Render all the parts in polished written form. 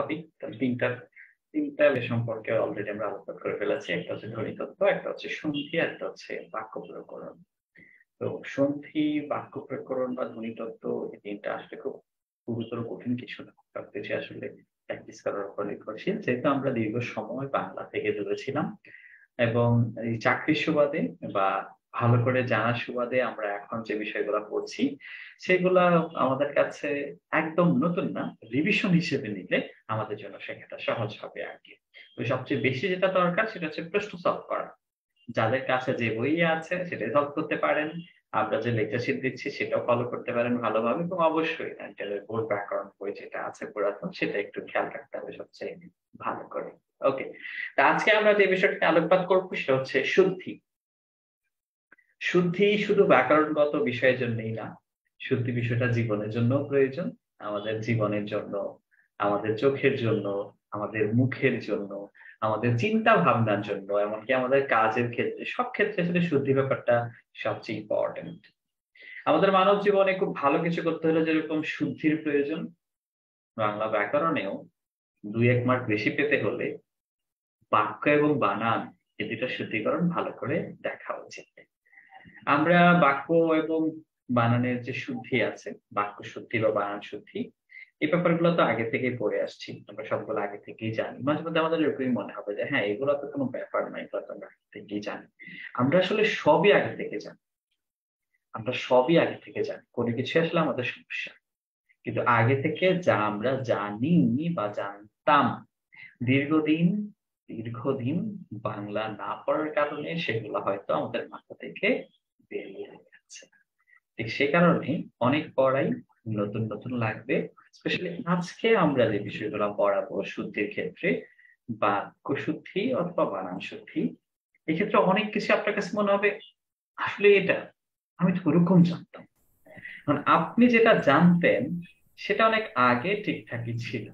স্বাভাবিক। তিনটা তিনটা সম্পর্কে অলরেডি আমরা আলোচনা করে ফেলেছি। একটা হচ্ছে ধ্বনিতত্ত্ব, একটা হচ্ছে সন্ধি, একটা হচ্ছে বাক্য প্রকরণ। তো সন্ধি, বাক্য প্রকরণ বা ধ্বনিতত্ত্ব এই ৩ টা আসলে খুব গুরুতর কঠিন কিছু না। সবকিছু আসলে প্র্যাকটিস করার উপর নির্ভরশীল। যেহেতু আমরা দীর্ঘ সময় বাংলা থেকে দূরে ছিলাম এবং এই চাকরির সুবাদে বা ভালো করে জানার সুবাদে আমরা এখন যে বিষয়গুলা পড়ছি, সেগুলা আমাদের কাছে একদম নতুন না। রিভিশন হিসেবে নিলে আমাদের জন্য শেখাটা সহজ হবে আরকি। তো সবচেয়ে বেশি যেটা দরকার সেটা হচ্ছে প্রশ্ন সলভ করা। যাদের কাছে যে বই আছে সেটাই সলভ করতে পারেন। আমরা যে লেকচার শিট দিচ্ছি সেটাও ফলো করতে পারেন ভালোভাবে এবং অবশ্যই এন্টারের বোর্ড ব্যাকরণ বই যেটা আছে পুরাতন সেটা একটু খেয়াল রাখতে হবে সবচেয়ে ভালো করে। ওকে। তো আজকে আমরা যে বিষয়টা নিয়ে আলোকপাত করব সেটা হচ্ছে শুদ্ধি। শুদ্ধি শুধু ব্যাকরণগত বিষয়ের জন্যই না। শুদ্ধি বিষয়টা জীবনের জন্যও প্রয়োজন। আমাদের জীবনের জন্য, আমাদের চোখের জন্য, আমাদের মুখের জন্য, আমাদের চিন্তা ভাবনার জন্য, এমনকি আমাদের কাজের ক্ষেত্রে সব ক্ষেত্রে আসলে শুদ্ধি ব্যাপারটা সবচেয়ে ইম্পোর্টেন্ট। আমাদের মানব জীবনে খুব ভালো কিছু করতে হলে যেরকম শুদ্ধির প্রয়োজন, বাংলা ব্যাকরণেও ২-১ মার্ক বেশি পেতে হলে বাক্য এবং বানান এই ২ টা শুদ্ধিকরণ ভালো করে দেখা উচিত। আমরা বাক্য এবং বানানের যে শুদ্ধি আছে, বাক্য শুদ্ধি বা বানান শুদ্ধি, এই ব্যাপারগুলো তো আগে থেকেই পড়ে আসছি। আমরা সবগুলো আগে থেকেই জানি। মাঝে মধ্যে আমাদের এরকমই মনে হবে যে হ্যাঁ, এগুলো তো কোনো ব্যাপার না। এগুলো তো আমরা আগে থেকেই জানি। আমরা আসলে সবই আগে থেকে জানি। আমরা সবই আগে থেকে জানি। কোনো কিছু আসলে আমাদের সমস্যা। কিন্তু আগে থেকে যা আমরা জানি বা জানতাম, দীর্ঘদিন দীর্ঘদিন বাংলা না পড়ার কারণে সেগুলো হয়তো আমাদের মাথা থেকে বেরিয়ে গেছে। ঠিক সে কারণে অনেক পড়াই নতুন লাগবে। স্পেশালি আজকে আমরা যে বিষয়গুলো পড়াবো শুদ্ধির ক্ষেত্রে, বাক্য শুদ্ধি অথবা বানান শুদ্ধি। এক্ষেত্রে অনেক কিছু আপনার কাছে মনে হবে, আসলে এটা আমি তো ওরকম জানতাম। এখন আপনি যেটা জানতেন সেটা অনেক আগে ঠিকঠাকই ছিল।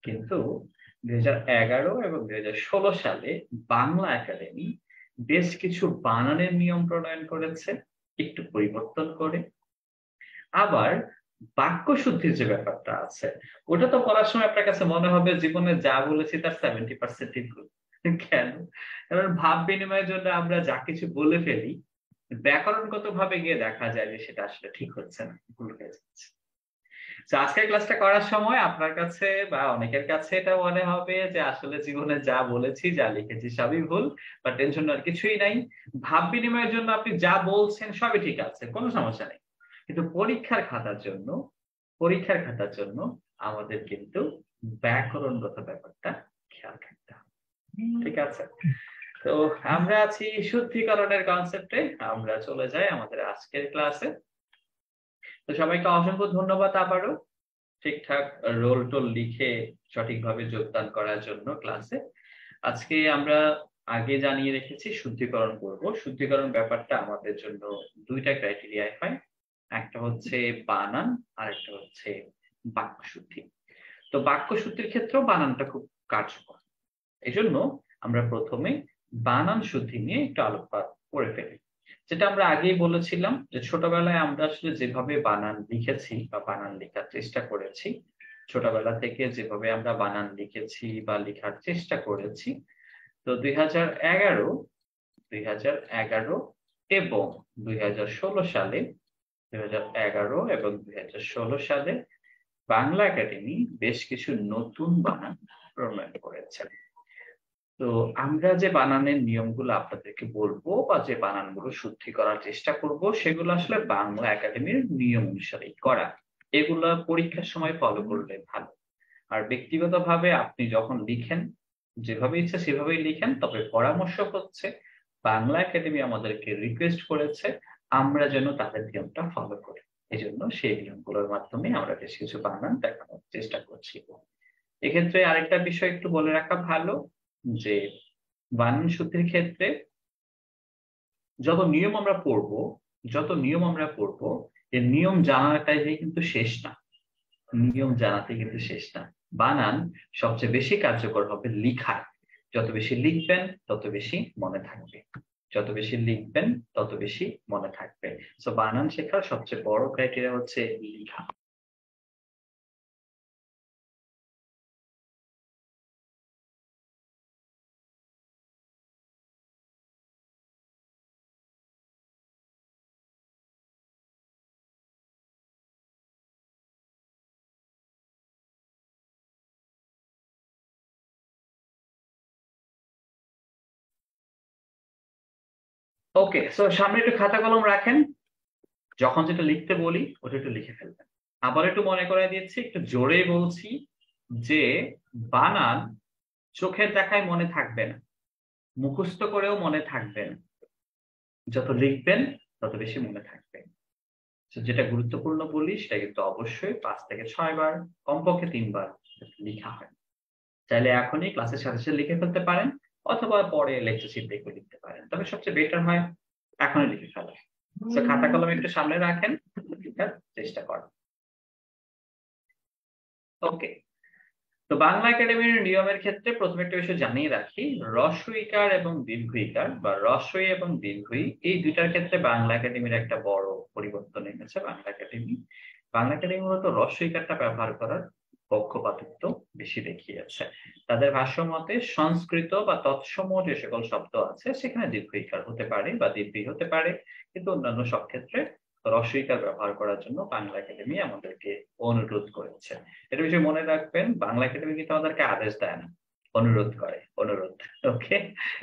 কিন্তু ২০১১ এবং ২০১৬ সালে বাংলা একাডেমি বেশ কিছু বানানের নিয়ম প্রণয়ন করেছে, একটু পরিবর্তন করে। আবার বাক্য শুদ্ধির যে ব্যাপারটা আছে, ওটা তো পড়ার সময় আপনার কাছে মনে হবে জীবনে যা বলেছি তার 70% ই ভুল। কেন? কারণ ভাব বিনিময়ের জন্য আমরা যা কিছু বলে ফেলি, ব্যাকরণগতভাবে গিয়ে দেখা যায় যে সেটা আসলে ঠিক হচ্ছে না, ভুল হয়ে যাচ্ছে। তো আজকের ক্লাসটা করার সময় আপনার কাছে বা অনেকের কাছে এটা মনে হবে যে আসলে জীবনে যা বলেছি, যা লিখেছি সবই ভুল বা টেনশন নেওয়ার কিছুই নাই। ভাব বিনিময়ের জন্য আপনি যা বলছেন সবই ঠিক আছে। কোন সমস্যা নেই। কিন্তু পরীক্ষার খাতার জন্য আমাদের কিন্তু ব্যাকরণগত ব্যাপারটা খেয়াল রাখতে হবে। ঠিক আছে? তো আমরা আছি শুদ্ধিকরণের কনসেপ্টে। আমরা চলে যাই আমাদের আজকের ক্লাসে। তো সবাইকে অসংখ্য ধন্যবাদ আবারও। ঠিকঠাক রোল-টোল লিখে সঠিকভাবে যোগদান করার জন্য ক্লাসে। আজকে আমরা আগে জানিয়ে রেখেছি শুদ্ধিকরণ করব। শুদ্ধিকরণ ব্যাপারটা আমাদের জন্য ২ টা ক্রাইটেরিয়ায় হয়। একটা হচ্ছে বানান, আরেকটা হচ্ছে বাক্য শুদ্ধি। তো বাক্য শুদ্ধির ক্ষেত্রেও বানানটা খুব কার্যকর। এজন্য আমরা ১ম এ বানান শুদ্ধি নিয়ে একটু আলোকপাত করে ফেলি। যেটা আমরা আগেই বলেছিলাম যে ছোটবেলায় আমরা আসলে যেভাবে বানান লিখেছি বা বানান লেখার চেষ্টা করেছি, ছোটবেলা থেকে যেভাবে আমরা বানান লিখেছি বা লিখার চেষ্টা করেছি, তো ২০১১ এবং ২০১৬ সালে ২০১১ এবং ২০১৬ সালে বাংলা একাডেমি বেশ কিছু নতুন বানান প্রণয়ন করেছে। তো আমরা যে বানানের নিয়মগুলো আপনাদেরকে বলবো বা যে বানানগুলো শুদ্ধি করার চেষ্টা করব সেগুলো আসলে বাংলা একাডেমির নিয়ম অনুসারেই করা। এগুলা পরীক্ষার সময় ফলো করলে ভালো। আর ব্যক্তিগতভাবে আপনি যখন লিখেন, যেভাবে ইচ্ছা সেভাবেই লিখেন। তবে পরামর্শ হচ্ছে বাংলা একাডেমি আমাদেরকে রিকোয়েস্ট করেছে আমরা যেন তাদের নিয়মটা ফলো করি। এজন্য সেই নিয়মগুলোর মাধ্যমে আমরা বেশ কিছু বানান দেখানোর চেষ্টা করছি। এক্ষেত্রে আরেকটা বিষয় একটু বলে রাখা ভালো যে বানান শুদ্ধির ক্ষেত্রে যত নিয়ম আমরা পড়বো, এর নিয়ম জানাটাই কিন্তু শেষ না। নিয়ম জানাতে কিন্তু শেষ না। বানান সবচেয়ে বেশি কার্যকর হবে লিখায়। যত বেশি লিখবেন তত বেশি মনে থাকবে। যত বেশি লিখবেন তত বেশি মনে থাকবে। সো বানান শেখার সবচেয়ে বড় ক্রাইটেরিয়া হচ্ছে লিখা। ওকে, সো সামনে একটু খাতা কলম রাখেন, যখন যেটা লিখতে বলি ওটা একটু লিখে ফেলবেন। আবার একটু মনে করাই দিচ্ছি, একটু জোরে বলছি, যে বানান চোখের দেখায় মনে থাকবে না, মুখস্থ করেও মনে থাকবে না, যত লিখবেন তত বেশি মনে থাকবে। যেটা গুরুত্বপূর্ণ বলি সেটা কিন্তু অবশ্যই 5 থেকে 6 বার, কমপক্ষে 3 বার লিখা হয়। চাইলে এখনই ক্লাসের সাথে সাথে লিখে ফেলতে পারেন, অথবা পরে লেকচার শিট দেখে লিখতে পারেন, তবে সবচেয়ে বেটার হয় এখনই লিখে ফেলা। তো খাতা কলম একটু সামনে রাখেন, লেখার চেষ্টা করেন। ওকে, তো বাংলা একাডেমির নিয়মের ক্ষেত্রে প্রথমে একটা বিষয় জানিয়ে রাখি, হ্রস্ব ইকার এবং দীর্ঘ ইকার বা হ্রস্ব ই এবং দীর্ঘ ই, এই দুইটার ক্ষেত্রে বাংলা একাডেমির একটা বড় পরিবর্তন এনেছে বাংলা একাডেমি। বাংলা একাডেমি মূলত হ্রস্ব ইকারটা ব্যবহার করার পক্ষপাতিত্ব বেশি দেখিয়েছে। তাদের ভাষ্য মতে সংস্কৃত বা তৎসম যে সকল শব্দ আছে সেখানে দীর্ঘ ইকার হতে পারে বা দীর্ঘ ই হতে পারে, কিন্তু অন্যান্য সব ক্ষেত্রে হ্রস্ব ইকার ব্যবহার করার জন্য বাংলা একাডেমি আমাদেরকে অনুরোধ করেছে। এটা বিষয় মনে রাখবেন, বাংলা একাডেমি কিন্তু আমাদেরকে আদেশ দেয় না, অনুরোধ করে, অনুরোধ। ওকে,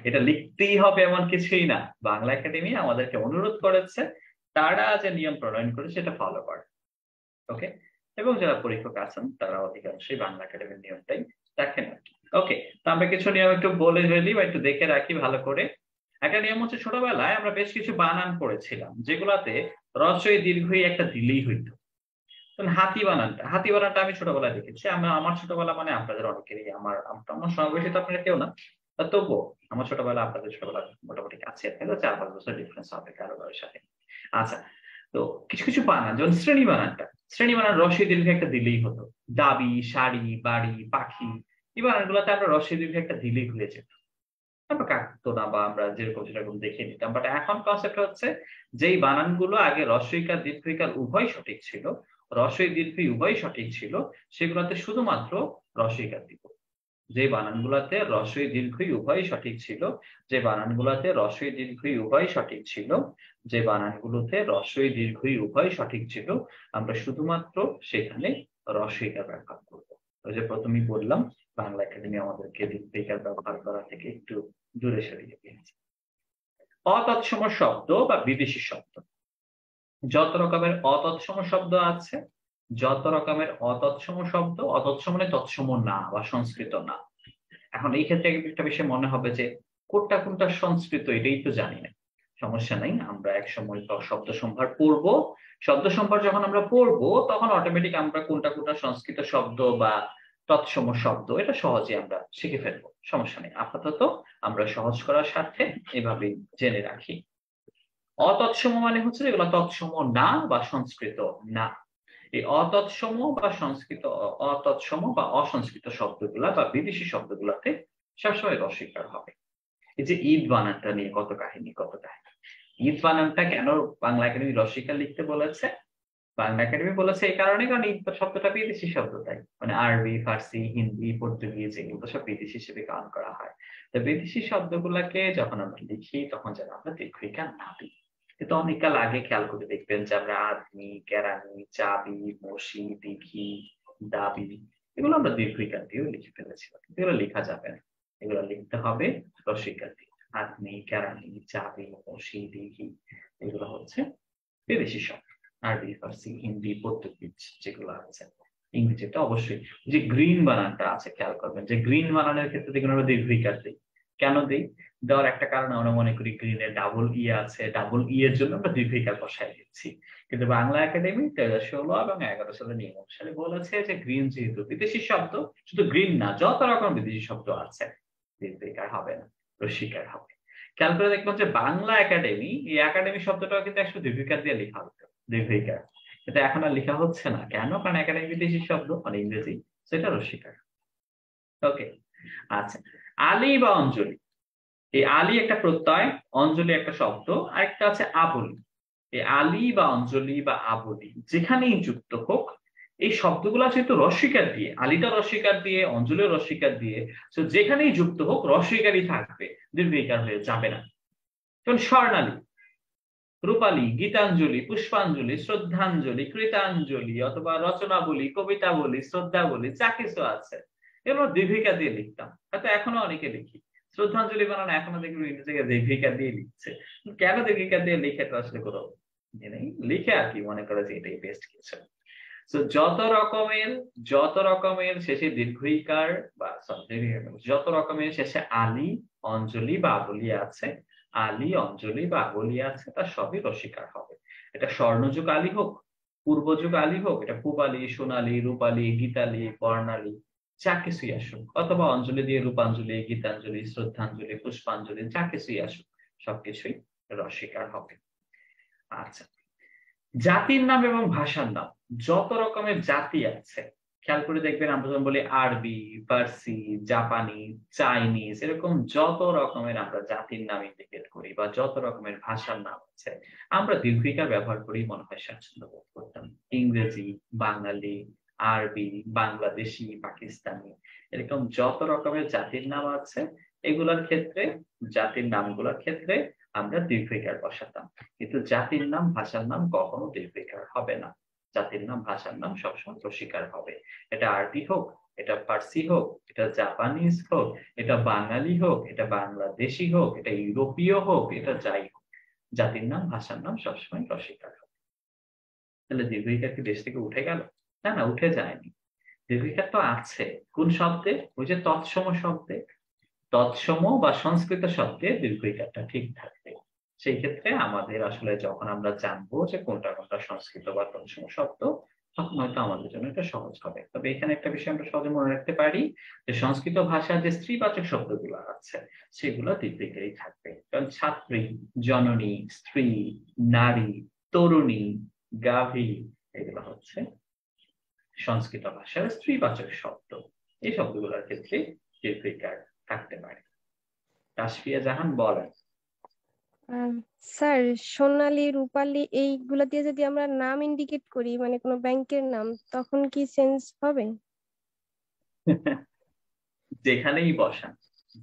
এটা লিখতেই হবে এমন কিছুই না, বাংলা একাডেমি আমাদেরকে অনুরোধ করেছে, তারা যে নিয়ম প্রণয়ন করে সেটা ফলো করে। ওকে, এবং যারা পরীক্ষক আছেন তারা অধিকাংশই বাংলা একাডেমির নিয়মটাই দেখেন আর কি। ওকে, তো আমরা কিছু নিয়ম একটু বলে ফেলি বা একটু দেখে রাখি ভালো করে। একটা নিয়ম হচ্ছে, ছোটবেলায় আমরা বেশ কিছু বানান পড়েছিলাম যেগুলাতে রস্বই দীর্ঘই একটা দিলেই হইতো। হাতি বানানটা আমি ছোটবেলায় দেখেছি। আমার ছোটবেলা মানে আপনাদের অনেকেরই, আমার সমবয়সী তো আপনারা কেউ না, তবুও আমার ছোটবেলা আপনাদের ছোটবেলা মোটামুটি কাছে, 4-5 বছর ডিফারেন্স হবে কারো কারোর সাথে। আচ্ছা, তো কিছু কিছু বানান, যেমন শ্রেণী বানানটা, শ্রেণী বানান রস্বই দীর্ঘ একটা দিলেই হতো। দাবি, শাড়ি, বাড়ি, পাখি, এই বানানগুলোতে আমরা রস্বই দীর্ঘ একটা দিলেই হয়ে যেত, আমরা কাটতো না বা আমরা যেরকম সেরকম দেখে নিতাম। বাট এখন কনসেপ্ট হচ্ছে, যেই বানানগুলো আগে হ্রস্বইকার দীর্ঘইকার উভয় সঠিক ছিল, হ্রস্বই দীর্ঘই উভয় সঠিক ছিল, সেগুলোতে শুধুমাত্র হ্রস্বইকার দিব। যে বানানগুলোতে হ্রস্বই দীর্ঘই উভয় সঠিক ছিল, যে বানানগুলোতে হ্রস্বই দীর্ঘই উভয় সঠিক ছিল, যে বানানগুলোতে হ্রস্বই দীর্ঘই উভয় সঠিক ছিল, আমরা শুধুমাত্র সেখানে হ্রস্বইকার ব্যবহার করব। ওই যে প্রথমেই বললাম, বাংলা একাডেমি আমাদেরকে দীর্ঘইকার ব্যবহার করা থেকে একটু দূরে সরিয়ে দিয়েছে। অতৎসম শব্দ বা বিদেশি শব্দ, যত রকমের অতৎসম শব্দ আছে, যত রকমের অতৎসম শব্দ, অতৎসম মানে তৎসম না বা সংস্কৃত না। এখন এই ক্ষেত্রে একটা বিষয় মনে হবে যে কোনটা কোনটা সংস্কৃত এটাই তো জানি না। সমস্যা নাই, আমরা এক সময় শব্দ সম্ভার পড়বো। শব্দ সম্ভার যখন আমরা পড়বো তখন অটোমেটিক আমরা কোনটা কোনটা সংস্কৃত শব্দ বা তৎসম শব্দ এটা সহজে আমরা শিখে ফেলবো, সমস্যা নেই। আপাতত আমরা সহজ করার স্বার্থে এভাবেই জেনে রাখি। অতৎসম মানে হচ্ছে যেগুলো তৎসম না বা সংস্কৃত না। এই অতৎসম বা অতৎসম বা অসংস্কৃত শব্দগুলা বা বিদেশি শব্দগুলাতে সবসময় রস্বইকার হবে। এই যে ঈদ বানানটা নিয়ে কত কাহিনী, কত কাহিনী। ঈদ বানানটা কেন বাংলা একাডেমি রস্বইকার লিখতে বলেছে? বাংলা একাডেমি বলেছে এই কারণে, কারণ ঈদ শব্দটা বিদেশি শব্দ, তাই মানে আরবি, ফার্সি, হিন্দি, পর্তুগিজ এগুলো সব বিদেশি হিসেবে কাউন্ট করা হয়। তো বিদেশি শব্দগুলাকে যখন আমরা লিখি তখন যেন আমরা দীর্ঘইকার না দিই। কিন্তু অনেক কাল আগে খেয়াল করে দেখবেন যে আমরা আদমি, কেরানি, চাবি, মসি, দিঘি, দাবি, এগুলো আমরা দীর্ঘইকার দিয়েও লিখে ফেলেছিলাম, এগুলো লেখা যাবে না। এগুলো লিখতে হবে রস্বইকার দিয়ে। আদমি, কেরানি, চাবি, মসি, দিঘি, এগুলো হচ্ছে বিদেশি শব্দ। আরবি, ফার্সি, হিন্দি, পর্তুগিজ যেগুলো আছে। ইংরেজিতে অবশ্যই যে গ্রিন বানানটা আছে, খেয়াল করবেন যে গ্রিন বানানের ক্ষেত্রে দেখুন আমরা দীর্ঘইকার দিই। কেন দিই? দেওয়ার একটা কারণ, আমরা মনে করি গ্রিনের ডাবল ই আছে, ডাবল ই এর জন্য আমরা দীর্ঘইকার বসায় দিচ্ছি। কিন্তু বাংলা একাডেমি 2016 এবং 11 সালের নিয়ম অনুসারে বলেছে যে গ্রিন যেহেতু বিদেশি শব্দ, শুধু গ্রিন না যত রকম বিদেশি শব্দ আছে দীর্ঘইকার হবে না, রস্বইকার হবে। খেয়াল করে দেখবেন যে বাংলা একাডেমি, এই একাডেমি শব্দটাও কিন্তু একটু দীর্ঘইকার দিয়ে লেখা হতো, দীর্ঘইকার। কিন্তু এখন আর লেখা হচ্ছে না, কেন? কারণ একাডেমি বিদেশি শব্দ মানে ইংরেজি, সেটা রস্বইকার। ওকে, আচ্ছা, আলী বা অঞ্জলি, এই আলী একটা প্রত্যয়, অঞ্জলি একটা শব্দ, আরেকটা আছে আবলি। এই আলী বা অঞ্জলি বা আবলি যেখানেই যুক্ত হোক, এই শব্দগুলা যেহেতু রস্বইকার দিয়ে, আলীটা রস্বইকার দিয়ে, অঞ্জলিও রস্বইকার দিয়ে, তো যেখানেই যুক্ত হোক রস্বইকারই থাকবে, দীর্ঘইকার হয়ে যাবে না। যেমন স্বর্ণালী, রূপালী, গীতাঞ্জলি, পুষ্পাঞ্জলি, শ্রদ্ধাঞ্জলি, কৃতাঞ্জলি, অথবা রচনা বলি, কবিতা বলি, শ্রদ্ধা বলি, যা কিছু আছে এগুলো দীর্ঘিকা দিয়ে লিখতাম, হয়তো এখনো অনেকে লিখি। শ্রদ্ধাঞ্জলি বানানো এখনো দেখবেন ইংরেজিকে দীর্ঘিকার দিয়ে লিখছে। কেন দীর্ঘিকার দিয়ে লিখে তো আসলে কোনো নেই, লিখে আর কি মনে করে যে এটাই বেস্ট কিছু। তো যত রকমের শেষে দীর্ঘইকার বা যত রকমের শেষে আলী, অঞ্জলি বা আবলি আছে, আলী, অঞ্জলি বা আবলি আছে, তা সবই রসিকার হবে। এটা স্বর্ণযুগ আলী হোক, পূর্বযুগ আলী হোক, এটা পূবালী, সোনালী, রূপালী, গীতালী, বর্ণালী, যা কিছুই আসুক, অথবা অঞ্জলি দিয়ে রূপাঞ্জলি, গীতাঞ্জলি, শ্রদ্ধাঞ্জলি, পুষ্পাঞ্জলি, যা কিছুই আসুক, সবকিছুই রসিকার হবে। আচ্ছা, জাতির নাম এবং ভাষার নাম, যত রকমের জাতি আছে খেয়াল করে দেখবেন, আমরা যখন বলি আরবি, ফার্সি, জাপানি, চাইনিজ, এরকম যত রকমের আমরা জাতির নাম ইন্ডিকেট করি বা যত রকমের ভাষার নাম আছে, আমরা দীর্ঘিকার ব্যবহার করি মনে হয় স্বাচ্ছন্দ্য বোধ করতাম। ইংরেজি, বাঙালি, আরবি, বাংলাদেশি, পাকিস্তানি, এরকম যত রকমের জাতির নাম আছে, এগুলোর ক্ষেত্রে, জাতির নামগুলোর ক্ষেত্রে আমরা দীর্ঘিকার বসাতাম। কিন্তু জাতির নাম, ভাষার নাম কখনো দীর্ঘিকার হবে না। জাতির নাম, ভাষার নাম সবসময় রসিকার হবে। এটা আরবি হোক, এটা ফার্সি হোক, এটা জাপানিজ হোক, এটা বাঙালি হোক, এটা বাংলাদেশি হোক, এটা ইউরোপীয় হোক, এটা যাই হোক, জাতির নাম, ভাষার নাম সবসময় রসিকার হবে। তাহলে দীর্ঘিকার কি দেশ থেকে উঠে গেল? না, না, উঠে যায়নি। দীর্ঘিকার তো আছে। কোন শব্দে? ওই যে তৎসম শব্দে। তৎসম বা সংস্কৃত শব্দে দীর্ঘইকারটা ঠিক থাকবে। সেই ক্ষেত্রে আমাদের আসলে যখন আমরা জানবো যে কোনটা কোনটা সংস্কৃত বা তৎসম শব্দ, তখন হয়তো আমাদের জন্য এটা সহজ হবে। তবে এখানে একটা বিষয় আমরা সহজে মনে রাখতে পারি, যে সংস্কৃত ভাষার যে স্ত্রীবাচক শব্দগুলো আছে সেগুলো দীর্ঘইকারই থাকবে। কারণ ছাত্রী, জননী, স্ত্রী, নারী, তরুণী, গাভী, এগুলো হচ্ছে সংস্কৃত ভাষার স্ত্রীবাচক শব্দ। এই শব্দগুলোর ক্ষেত্রে দীর্ঘইকার থাকতে পারে। তাসফিয়া জাহান বলেন। আহ, স্যার, সোনালী, রূপালী এইগুলা দিয়ে যদি আমরা নাম ইন্ডিকেট করি, মানে কোনো ব্যাংকের নাম, তখন কি চেঞ্জ হবে? যেখানেই বসান,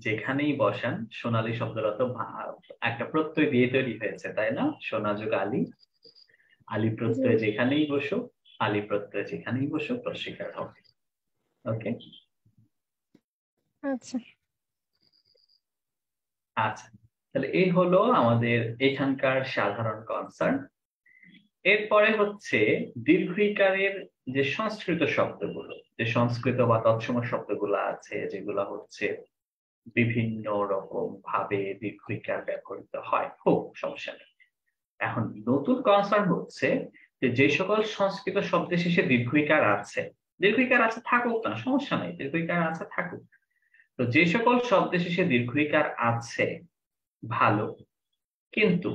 যেখানেই বসান, সোনালী শব্দটা তো একটা প্রত্যয় দিয়ে তৈরি হয়েছে, তাই না? সোনাযুগ আলী, আলী জি। প্রত্যয় যেখানেই বসো, আলী প্রত্যয় যেখানেই বসো, প্রস্বীকার হবে। ওকে, আচ্ছা। আচ্ছা, তাহলে এই হলো আমাদের এখানকার সাধারণ কনসার্ন। এরপরে হচ্ছে দীর্ঘইকারের যে সংস্কৃত শব্দগুলো, যে সংস্কৃত বা তৎসম শব্দগুলো আছে, যেগুলো হচ্ছে বিভিন্ন রকম ভাবে দীর্ঘইকার ব্যবহৃত হয়, হোক, সমস্যা নেই। এখন নতুন কনসার্ন হচ্ছে যে যে সকল সংস্কৃত শব্দের শেষে দীর্ঘইকার আছে, দীর্ঘইকার আছে থাকুক না, সমস্যা নেই, দীর্ঘইকার আছে থাকুক। তো যে সকল শব্দের শেষে দীর্ঘইকার আছে, ভালো, কিন্তু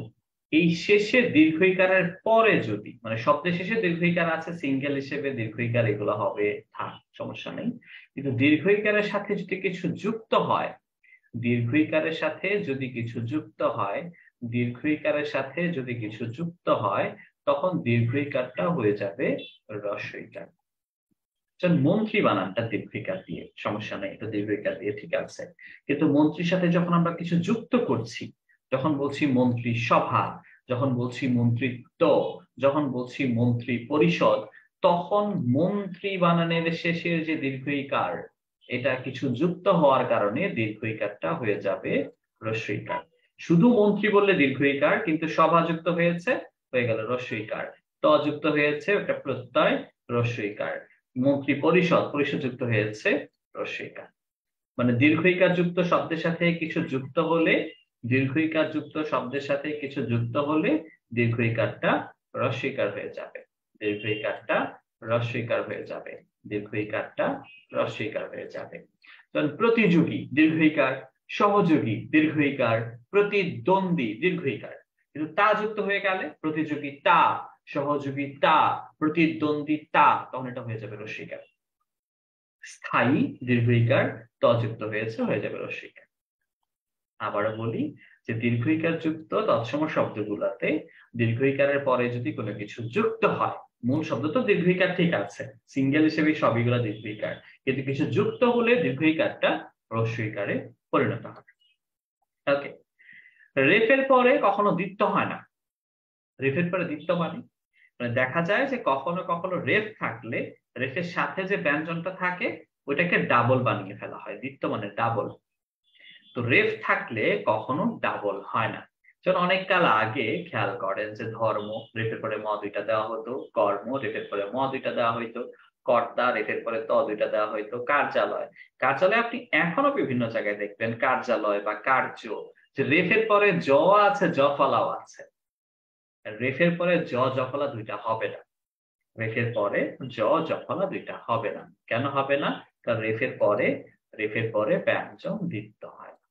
এই শেষে দীর্ঘইকারের পরে যদি, মানে শব্দের শেষে দীর্ঘইকার আছে, সিঙ্গেল হিসেবে দীর্ঘইকার, এগুলো হবে, থাক, সমস্যা নেই। কিন্তু দীর্ঘইকারের সাথে যদি কিছু যুক্ত হয়, দীর্ঘইকারের সাথে যদি কিছু যুক্ত হয়, দীর্ঘইকারের সাথে যদি কিছু যুক্ত হয়, তখন দীর্ঘইকারটা হয়ে যাবে হ্রস্বইকার। মন্ত্রী বানানটা দীর্ঘইকার দিয়ে, সমস্যা নেই, এটা দীর্ঘইকার দিয়ে ঠিক আছে। কিন্তু মন্ত্রীর সাথে যখন আমরা কিছু যুক্ত করছি, যখন বলছি মন্ত্রী সভা, যখন বলছি মন্ত্রিত্ব, যখন বলছি মন্ত্রী পরিষদ, তখন মন্ত্রী বানানের শেষের যে দীর্ঘইকার, এটা কিছু যুক্ত হওয়ার কারণে দীর্ঘইকারটা হয়ে যাবে হ্রস্বইকার। শুধু মন্ত্রী বললে দীর্ঘইকার, কিন্তু সভা যুক্ত হয়েছে, হয়ে গেল হ্রস্বইকার। ত যুক্ত হয়েছে, ওটা প্রত্যয়, হ্রস্বইকার। মন্ত্রী পরিষদ, পরিষদ যুক্ত হয়েছে, হ্রস্বইকার। মানে দীর্ঘইকার যুক্ত শব্দের সাথে কিছু যুক্ত হলে, দীর্ঘইকার যুক্ত শব্দের সাথে কিছু যুক্ত হলে দীর্ঘইকারটা হ্রস্বইকার হয়ে যাবে, দীর্ঘইকারটা হ্রস্বইকার হয়ে যাবে, দীর্ঘইকারটা হ্রস্বইকার হয়ে যাবে। যেমন প্রতিযোগী দীর্ঘইকার, সহযোগী দীর্ঘইকার, প্রতিদ্বন্দ্বী দীর্ঘইকার। কিন্তু তা যুক্ত হয়ে গেলে, প্রতিযোগিতা, সহযোগিতা, প্রতিদ্বন্দ্বিতা, তখন এটা হয়ে যাবে হ্রস্বইকার। স্থায়ী দীর্ঘইকার, ত যুক্ত হয়েছে, হয়ে যাবে হ্রস্বইকার। আবারও বলি যে দীর্ঘইকার যুক্ত তৎসম শব্দগুলোতে দীর্ঘইকারের পরে যদি কোনো কিছু যুক্ত হয়, মূল শব্দ তো দীর্ঘইকার ঠিক আছে, সিঙ্গেল হিসেবে সবইগুলো দীর্ঘইকার, কিন্তু কিছু যুক্ত হলে দীর্ঘইকারটা হ্রস্বইকারে পরিণত হবে। ওকে, রেফের পরে কখনো দ্বিত্ব হয় না। রেফের পরে দ্বিত্ব মানে দেখা যায় যে কখনো কখনো রেফ থাকলে রেফের সাথে যে ব্যঞ্জনটা থাকে ওইটাকে ডাবল বানিয়ে ফেলা হয়, দ্বিত্ব মানে ডাবল। তো রেফ থাকলে কখনো ডাবল হয় না। যেমন অনেক কাল আগে খেয়াল করেন যে ধর্ম রেফের পরে ম দুইটা দেওয়া হতো, কর্ম রেফের পরে ম দুইটা দেওয়া হইতো, কর্তা রেফের পরে ত দুইটা দেওয়া হইতো, কার্যালয়, কার্যালয় আপনি এখনো বিভিন্ন জায়গায় দেখবেন কার্যালয় বা কার্য, যে রেফের পরে জ আছে, জ ফলাও আছে। রেফের পরে জ জফলা দুইটা হবে না, রেফের পরে জ জফলা দুইটা হবে না। কেন হবে না? কারণ রেফের পরে ব্যঞ্জন দ্বিত্ব হয় না,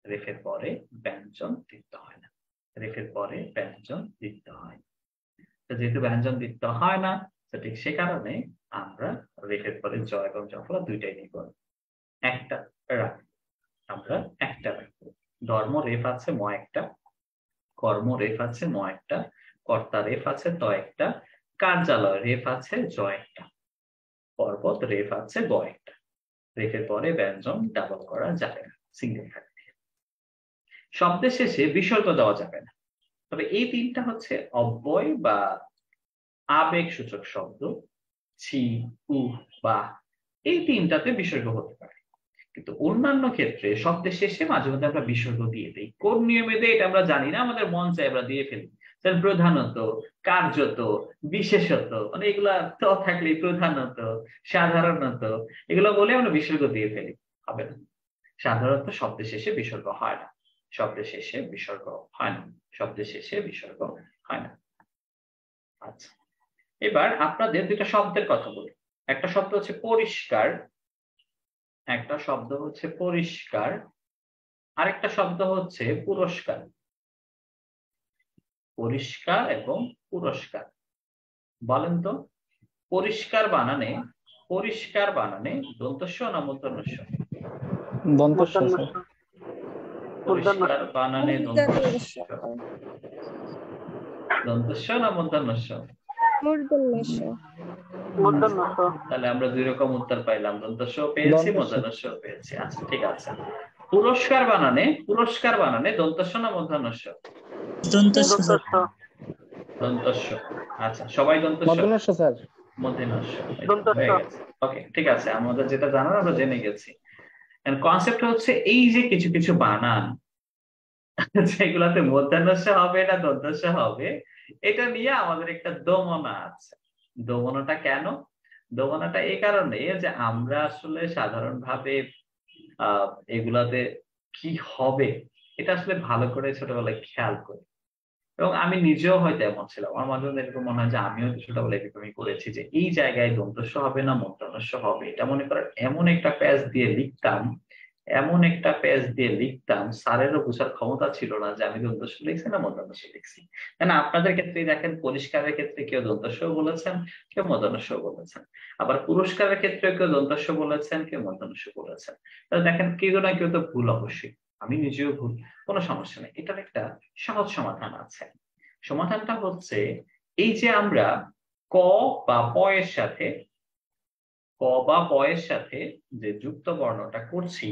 রেফের পরে ব্যঞ্জন দ্বিত্ব হয় না, রেফের পরে ব্যঞ্জন দ্বিত্ব হয়। তো যেহেতু ব্যঞ্জন দ্বিত্ব হয় না, তো ঠিক সে কারণে আমরা রেফের পরে জ এবং জফলা দুইটাই নিব, একটা রাখবো, আমরা একটা রাখবো। ধর্ম রেফ আছে ম একটা, কর্ম রেফ আছে ম একটা, কর্তা রেফ আছে ত একটা, কার্যালয় রেফ আছে জ একটা, পর্বত রেফ আছে ব একটা। রেফের পরে ব্যঞ্জন ডাবল করা যাবে না, সিঙ্গেল থাকবে। শব্দের শেষে বিসর্গ দেওয়া যাবে না। তবে এই তিনটা হচ্ছে অব্যয় বা আবেগ সূচক শব্দ, ছি, উ, বা, এই তিনটাতে বিসর্গ হতে পারে। কিন্তু অন্যান্য ক্ষেত্রে শব্দের শেষে মাঝে মধ্যে আমরা বিসর্গ দিয়ে দিই। কোন নিয়মে দেই এটা আমরা জানি না, আমাদের মন চাই আমরা দিয়ে ফেলি। প্রধানত, কার্যত, বিশেষত, মানে এগুলা তো থাকলে প্রধানত, সাধারণত, এগুলো বলে আমরা বিসর্গ দিয়ে ফেলি, হবে না। সাধারণত শব্দের শেষে বিসর্গ হয় না, শব্দের শেষে বিসর্গ হয় না, শব্দের শেষে বিসর্গ হয় না। আচ্ছা, এবার আপনাদের দুইটা শব্দের কথা বলি। একটা শব্দ হচ্ছে পরিষ্কার, একটা শব্দ হচ্ছে পরিষ্কার, আরেকটা শব্দ হচ্ছে পুরস্কার। পরিষ্কার এবং পুরস্কার, বলেন তো পরিষ্কার বানানে দন্তস্ব না মূর্ধন্যস্ব? দন্তস্ব স্যার। পরিষ্কার বানানে মূর্ধন্যস্য। দন্তস্ব না মূর্ধন্যস্ব? মূর্ধন্যস্য। তাহলে আমরা দুই রকম উত্তর পাইলাম, দন্তস্ব পেয়েছি, মূর্ধন্যস্ব পেয়েছি। আচ্ছা ঠিক আছে। পুরস্কার বানানে দন্তস্ব না মূর্ধন্যস্ব? দন্তস্ব। আচ্ছা, সবাই দন্তস্ব স্যার। মূর্ধন্যস্ব হয়ে গেছে। ওকে, ঠিক আছে, আমাদের যেটা জানার আমরা জেনে গেছি। কনসেপ্ট হচ্ছে এই যে কিছু কিছু বানান যেগুলাতে মূর্ধন্যস্ব হবে না দন্তস্ব হবে, এটা নিয়ে আমাদের একটা দোমনা আছে। দোমনাটা কেন? দোমনাটা এই কারণে যে আমরা আসলে সাধারণভাবে এগুলাতে কি হবে এটা আসলে ভালো করে ছোটবেলায় খেয়াল করি, এবং আমি নিজেও হয়তো এমন ছিলাম। আমার মাঝে মধ্যে এরকম মনে হয় যে আমিও ছোটবেলায় এরকমই করেছি, যে এই জায়গায় দন্তস্ব হবে না মূর্ধন্যস্ব হবে, এটা মনে করেন এমন একটা প্যাচ দিয়ে লিখতাম, স্যারেরও বোঝার ক্ষমতা ছিল না যে আমি দন্তস্ব লিখছি না মূর্ধন্যস্ব লিখছি। কেন আপনাদের ক্ষেত্রে দেখেন, পরিষ্কারের ক্ষেত্রে কেউ দন্তস্ব বলেছেন, কেউ মূর্ধন্যস্ব বলেছেন, আবার পুরস্কারের ক্ষেত্রে কেউ দন্তস্ব বলেছেন, কেউ মূর্ধন্যস্ব বলেছেন। তাহলে দেখেন কেউ না কেউ তো ভুল, অবশ্যই আমি নিজেও ভুল, কোনো সমস্যা নেই। এটার একটা সহজ সমাধান আছে। সমাধানটা হচ্ছে এই যে আমরা ক বা প এর সাথে যে যুক্ত বর্ণটা করছি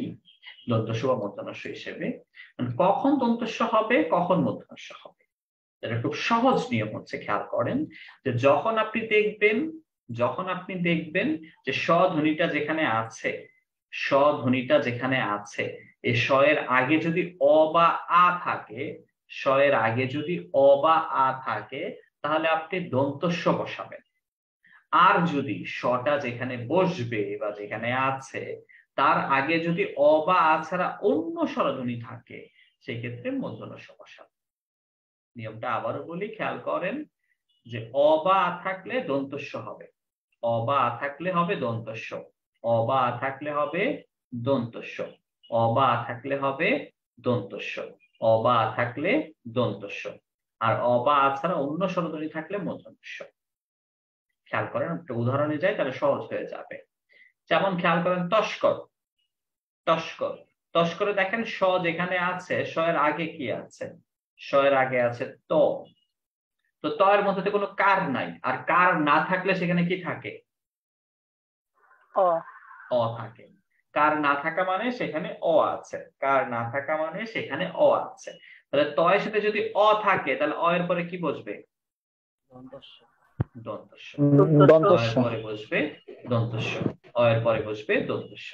দন্তস্ব বা মূর্ধন্যস্ব হিসেবে, কখন দন্তস্ব হবে কখন মূর্ধন্যস্ব হবে, এটা খুব সহজ নিয়ম হচ্ছে, খেয়াল করেন যে যখন আপনি দেখবেন যে স্বধ্বনিটা যেখানে আছে, এই স এর আগে যদি অ বা আ থাকে, তাহলে আপনি দন্তস্ব বসাবেন। আর যদি শটা যেখানে বসবে বা যেখানে আছে তার আগে যদি অ বা আ ছাড়া অন্য স্বরধ্বনি থাকে, সেক্ষেত্রে মূর্ধন্যস্ব বসাবেন। নিয়মটা আবারও বলি, খেয়াল করেন যে অ বা আ থাকলে দন্তস্ব হবে, অ বা আ থাকলে হবে দন্তস্ব, অ বা আ থাকলে হবে দন্তস্ব, অ বা আ থাকলে হবে দন্তস্ব, অ বা আ থাকলে দন্তস্ব, আর অ বা আ ছাড়া অন্য স্বরধ্বনি থাকলে মূর্ধন্যস্ব। খেয়াল করেন, একটা উদাহরণে যাই তাহলে সহজ হয়ে যাবে। যেমন খেয়াল করেন তস্কর, তস্করে দেখেন স যেখানে আছে, স এর আগে কি আছে? স এর আগে আছে ত। তো ত এর মধ্যে কোনো কার নাই, আর কার না থাকলে সেখানে কি থাকে? অ থাকে। কার না থাকা মানে সেখানে অ আছে, তাহলে ত এর সাথে যদি অ থাকে তাহলে অ এর পরে কি বসবে? দন্তস্ব। অ এর পরে বসবে দন্তস্ব।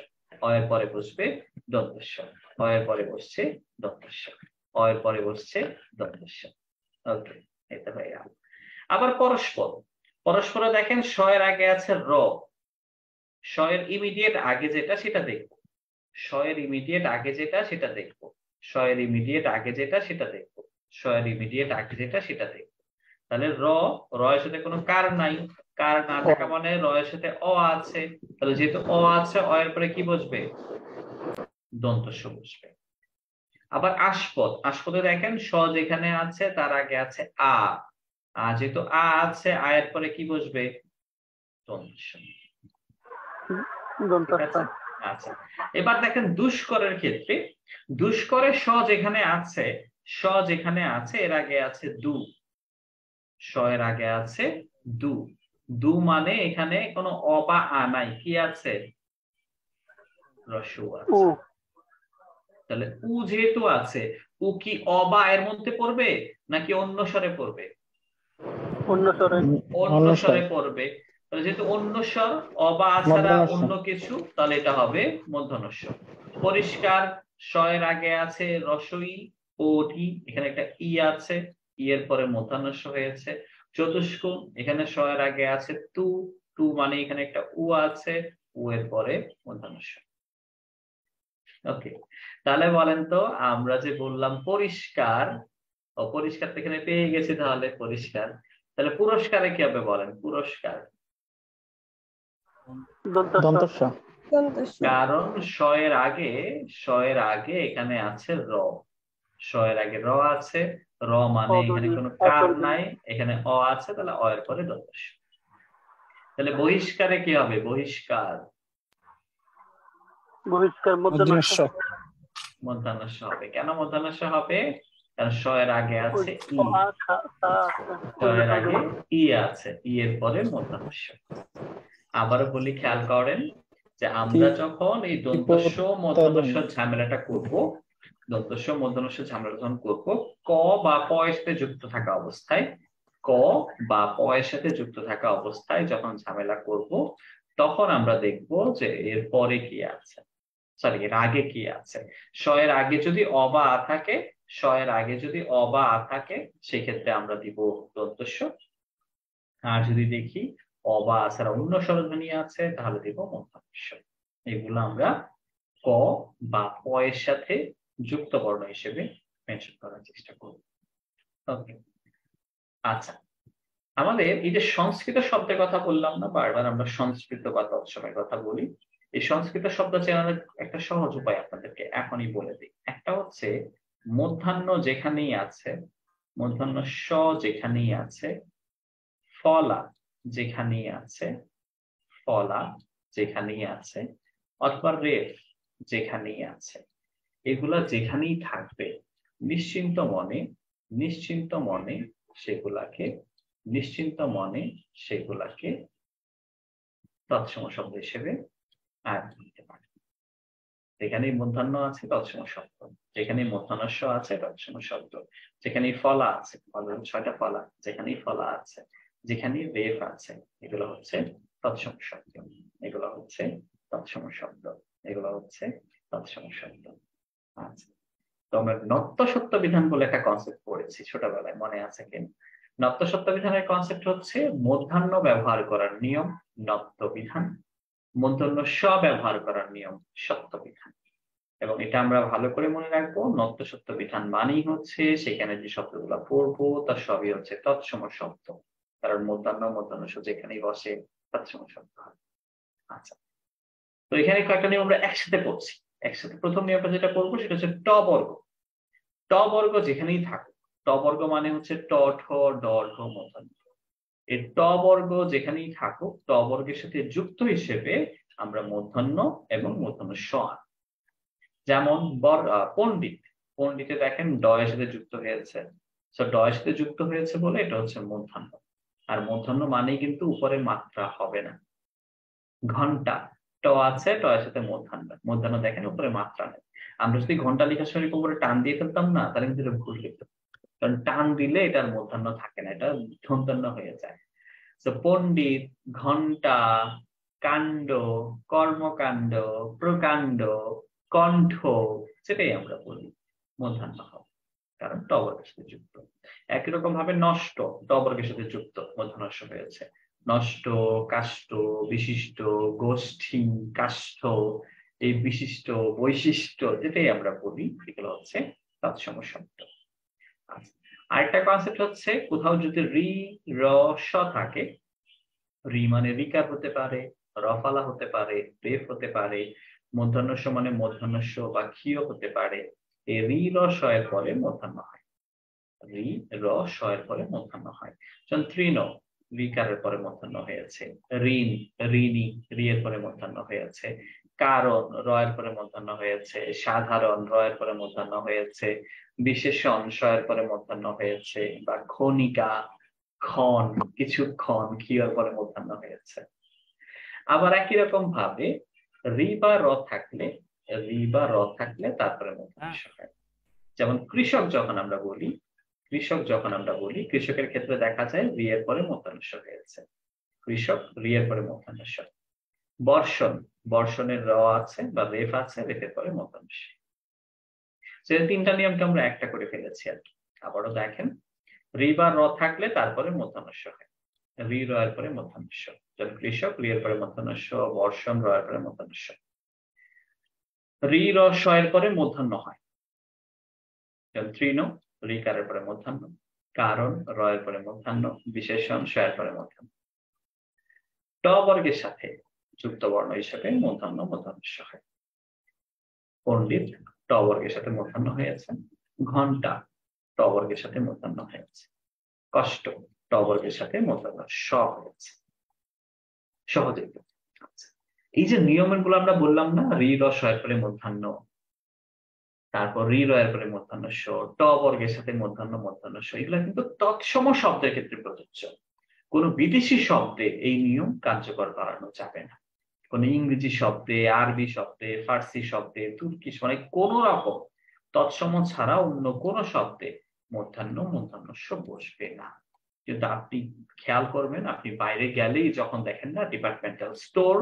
অয়ের পরে বসবে দন্তস্ব, অয়ের পরে বসছে দন্তস্ব, অয়ের পরে বসছে দন্তস্ব। ওকে, এটা হয়ে গেল। আবার পরস্পর, পরস্পরে দেখেন স এর আগে আছে র, স এর ইমিডিয়েট আগে যেটা সেটা দেখবো, স এর ইমিডিয়েট আগে যেটা সেটা দেখবো, স এর ইমিডিয়েট আগে যেটা সেটা দেখবো, স এর ইমিডিয়েট আগে যেটা সেটা দেখবো। তাহলে র, র এর সাথে কোনো কার নাই, কার না থাকা মানে র এর সাথে অ আছে, তাহলে যেহেতু অ আছে অ এর পরে কি বসবে? দন্তস্ব বসবে। আবার আসপদ, আসপদে দেখেন স যেখানে আছে তার আগে আছে আ, আর যেহেতু আ আছে আ এর পরে কি বসবে? দন্তস্ব। ঠিক আছে, আচ্ছা। এবার দেখেন দুষ্করের ক্ষেত্রে, দুষ্করের স যেখানে আছে, স যেখানে আছে এর আগে আছে দু, স এর আগে আছে দু, দু মানে এখানে কোনো অ বা আ নাই, কি আছে? রস্য আছে। তাহলে উ যেহেতু আছে, উ কি অ বা এর মধ্যে পড়বে নাকি অন্য স্বরে পড়বে? অন্য স্বরে পড়বে। তাহলে যেহেতু অন্য স্বর, অ বা আ ছাড়া অন্য কিছু, তাহলে এটা হবে মূর্ধন্য ষ। পরিষ্কার, স এর আগে আছে রস্বই ও টি, এখানে একটা ই আছে, ই এর পরে মূর্ধন্য ষ হয়েছে। চতুষ্কোণ, এখানে স এর আগে আছে তু, টু মানে এখানে একটা উ আছে, উ এর পরে মূর্ধন্য ষ। ওকে, তাহলে বলেন তো আমরা যে বললাম পরিষ্কার, অপরিষ্কার তো এখানে পেয়ে গেছি, তাহলে পরিষ্কার। তাহলে পুরস্কারে কি হবে বলেন? পুরস্কার দন্তস্ব। দন্তস্ব। কারণ স এর আগে, স এর আগে এখানে আছে র, স এর আগে র আছে, র মানে এখানে কোনো কার নাই, এখানে অ আছে, তাহলে অ এর পরে দন্তস্ব। তাহলে বহিষ্কারে কি হবে? বহিষ্কার মধ্যাহ্ন হবে। কেন মধ্যাহ্ন হবে? কারণ স এর আগে আছে ই, স এর আগে ই আছে, ই এর পরে মধ্যাহ্ন। আবারও বলি, খেয়াল করেন যে আমরা যখন এই দন্তস্ব মধ্যাহ্ন ঝামেলাটা করব, দন্তস্ব মধ্যাহ্ন ঝামেলা যখন করব, ক বা প এর সাথে যুক্ত থাকা অবস্থায়, ক বা প এর সাথে যুক্ত থাকা অবস্থায় যখন ঝামেলা করব, তখন আমরা দেখব যে এর পরে কি আছে, সরি এর আগে কি আছে। স এর আগে যদি অ বা আ থাকে, স এর আগে যদি অ বা আ থাকে, সেক্ষেত্রে আমরা দিব দন্তস্ব। আর যদি দেখি অ বা আ ছাড়া অন্য স্বরধ্বনি আছে, তাহলে দিব মধ্যাহ্ন ষ। এগুলো আমরা ক বা প এর সাথে যুক্ত বর্ণ হিসেবে মেনশন করার চেষ্টা করব। ওকে, আচ্ছা। আমাদের এই যে সংস্কৃত শব্দের কথা বললাম না, বারবার আমরা সংস্কৃত বা তৎসমের কথা বলি। এই সংস্কৃত শব্দ চেনার একটা সহজ উপায় আপনাদেরকে এখনই বলে দিই। একটা হচ্ছে মধ্যাহ্ন যেখানেই আছে, মধ্যাহ্ন স যেখানেই আছে, ফলা যেখানেই আছে, ফলা যেখানেই আছে, অথবা রেফ যেখানেই আছে, এগুলা যেখানেই থাকবে, নিশ্চিন্ত মনে, নিশ্চিন্ত মনে সেগুলাকে, নিশ্চিন্ত মনে সেগুলাকে তৎসম শব্দ হিসেবে আয়ত্ত করতে পারে। যেখানেই মধ্যাহ্ন আছে তৎসম শব্দ, যেখানেই মধ্যাহ্নস্য আছে তৎসম শব্দ, যেখানেই ফলা আছে, ছয়টা ফলা, যেখানেই ফলা আছে, যেখানেই রেফ আছে, এগুলো হচ্ছে তৎসম শব্দ, এগুলো হচ্ছে তৎসম শব্দ, এগুলো হচ্ছে তৎসম শব্দ। আচ্ছা, তো আমরা নত্য সত্য বিধান বলে একটা কনসেপ্ট পড়েছি ছোটবেলায়, মনে আছে কিনা? নত্য সত্য বিধানের কনসেপ্ট হচ্ছে মধ্যাহ্ন ব্যবহার করার নিয়ম নত্য বিধান, মধ্যাহ্ন স ব্যবহার করার নিয়ম সত্য বিধান। এবং এটা আমরা ভালো করে মনে রাখবো, নত্য সত্য বিধান মানেই হচ্ছে সেখানে যে শব্দগুলো পড়বো তার সবই হচ্ছে তৎসম শব্দ, কারণ মধ্যাহ্ন স যেখানেই বসে তৎসম শব্দ হয়। আচ্ছা, তো এখানে কয়েকটা নিয়ম আমরা একসাথে পড়ছি। একসাথে প্রথম নিয়মটা যেটা পড়বো সেটা হচ্ছে ট বর্গ। ট বর্গ যেখানেই থাকুক, ট বর্গ মানে হচ্ছে ট ঠ ড ঢ মূর্ধন্য, এই ট বর্গ যেখানেই থাকুক, ট বর্গের সাথে যুক্ত হিসেবে আমরা মূর্ধন্য এবং মূর্ধন্য স আনি। যেমন পণ্ডিত, পণ্ডিতে দেখেন ড এর সাথে যুক্ত হয়েছে, তো ড এর সাথে যুক্ত হয়েছে বলে এটা হচ্ছে মূর্ধন্য, আর মূর্ধন্য মানেই কিন্তু উপরে মাত্রা হবে না। ঘন্টা, ট আছে, ট এর সাথে মূর্ধন্য, মূর্ধন্য দেখেন উপরে মাত্রা নেই। আমরা যদি ঘন্টা লেখার সময় উপরে টান দিয়ে ফেলতাম না, তাহলে কিন্তু এটা ভুল লিখতাম, কারণ টান দিলে এটার মূর্ধন্য থাকে না, এটা ধন্তন্য হয়ে যায়। তো পণ্ডিত, ঘন্টা, কাণ্ড, কর্মকাণ্ড, প্রকাণ্ড, কণ্ঠ, সেটাই আমরা বলি মূর্ধন্য হ, কারণ ট বর্গের সাথে যুক্ত। একই রকম ভাবে নষ্ট, ট বর্গের সাথে যুক্ত, মূর্ধন্য হয়েছে। নষ্ট, কাষ্ঠ, বিশিষ্ট, গোষ্ঠী, কাষ্ঠ, এই বিশিষ্ট, বৈশিষ্ট্য যেটাই আমরা বলি এগুলো হচ্ছে তৎসম শব্দ। আরেকটা কনসেপ্ট হচ্ছে কোথাও যদি রি, র, স থাকে, রি মানে রিকার হতে পারে, রফালা হতে পারে, রেফ হতে পারে, মূর্ধন্য মানে মূর্ধন্য বা ক্ষীয় হতে পারে। এই রি, র, স এর পরে মূর্ধন্য হয়, রি, র, স এর পরে মূর্ধন্য হয়। যেমন তৃণ, রিকারের পরে মূর্ধন্য হয়েছে। ঋণ, ঋণী, রি এর পরে মূর্ধন্য হয়েছে। কারণ, র এর পরে মূর্ধন্য হয়েছে। সাধারণ, র এর পরে মূর্ধন্য হয়েছে। বিশেষণ, স এর পরে মূর্ধন্য হয়েছে। বা ক্ষণিকা, ক্ষণ, কিছুক্ষণ, ক্ষীয়র পরে মূর্ধন্য হয়েছে। আবার একই রকম ভাবে রি বা র থাকলে, রি বা র থাকলে তারপরে মূর্ধন্য হয়। যেমন কৃষক যখন আমরা বলি, কৃষক যখন আমরা বলি, কৃষকের ক্ষেত্রে দেখা যায় রি এর পরে মূর্ধন্য হয়েছে। কৃষক, রি এর পরে মূর্ধন্য। বর্ষণ, বর্ষণের র আছে বা রেফ আছে, রেফের পরে মূর্ধন্য। তিনটা নিয়মকে আমরা একটা করে ফেলেছি আর কি। আবারও দেখেন, রি বা র থাকলে তারপরে মূর্ধন্য হয়, রি র এর পরে মূর্ধন্য। যেমন কৃষক, রি এর পরে মূর্ধন্য, বর্ষণ, র এর পরে মূর্ধন্য। রি, র, স এর পরে মূর্ধন্য হয়, যেমন তৃণ, রি কারের পরে মূর্ধন্য, কারণ, র এর পরে মূর্ধন্য, বিশেষণ, স এর পরে মূর্ধন্য। ট বর্গের সাথে যুক্ত বর্ণ হিসেবে মূর্ধন্য, মূর্ধন্য হয়। পণ্ডিত, ট বর্গের সাথে মূর্ধন্য হয়েছে। ঘন্টা, ট বর্গের সাথে মূর্ধন্য হয়েছে। কষ্ট, ট বর্গের সাথে মূর্ধন্য স হয়েছে। সহজে এই যে নিয়মের গুলো আমরা বললাম না, রি, র, স এর পরে মূর্ধন্য, তারপর রি, র এর পরে মূর্ধন্য স, ট বর্গের সাথে মূর্ধন্য, মূর্ধন্য স, এগুলো কিন্তু তৎসম শব্দের ক্ষেত্রে প্রযোজ্য। কোন বিদেশি শব্দে এই নিয়ম কার্যকর করানো যাবে না। কোন ইংরেজি শব্দে, আরবি শব্দে, ফার্সি শব্দে, তুর্কি, মানে কোন রকম তৎসম ছাড়া অন্য কোন শব্দে মূর্ধন্য, মূর্ধন্য স বসবে না। কিন্তু আপনি খেয়াল করবেন, আপনি বাইরে গেলেই যখন দেখেন না ডিপার্টমেন্টাল স্টোর,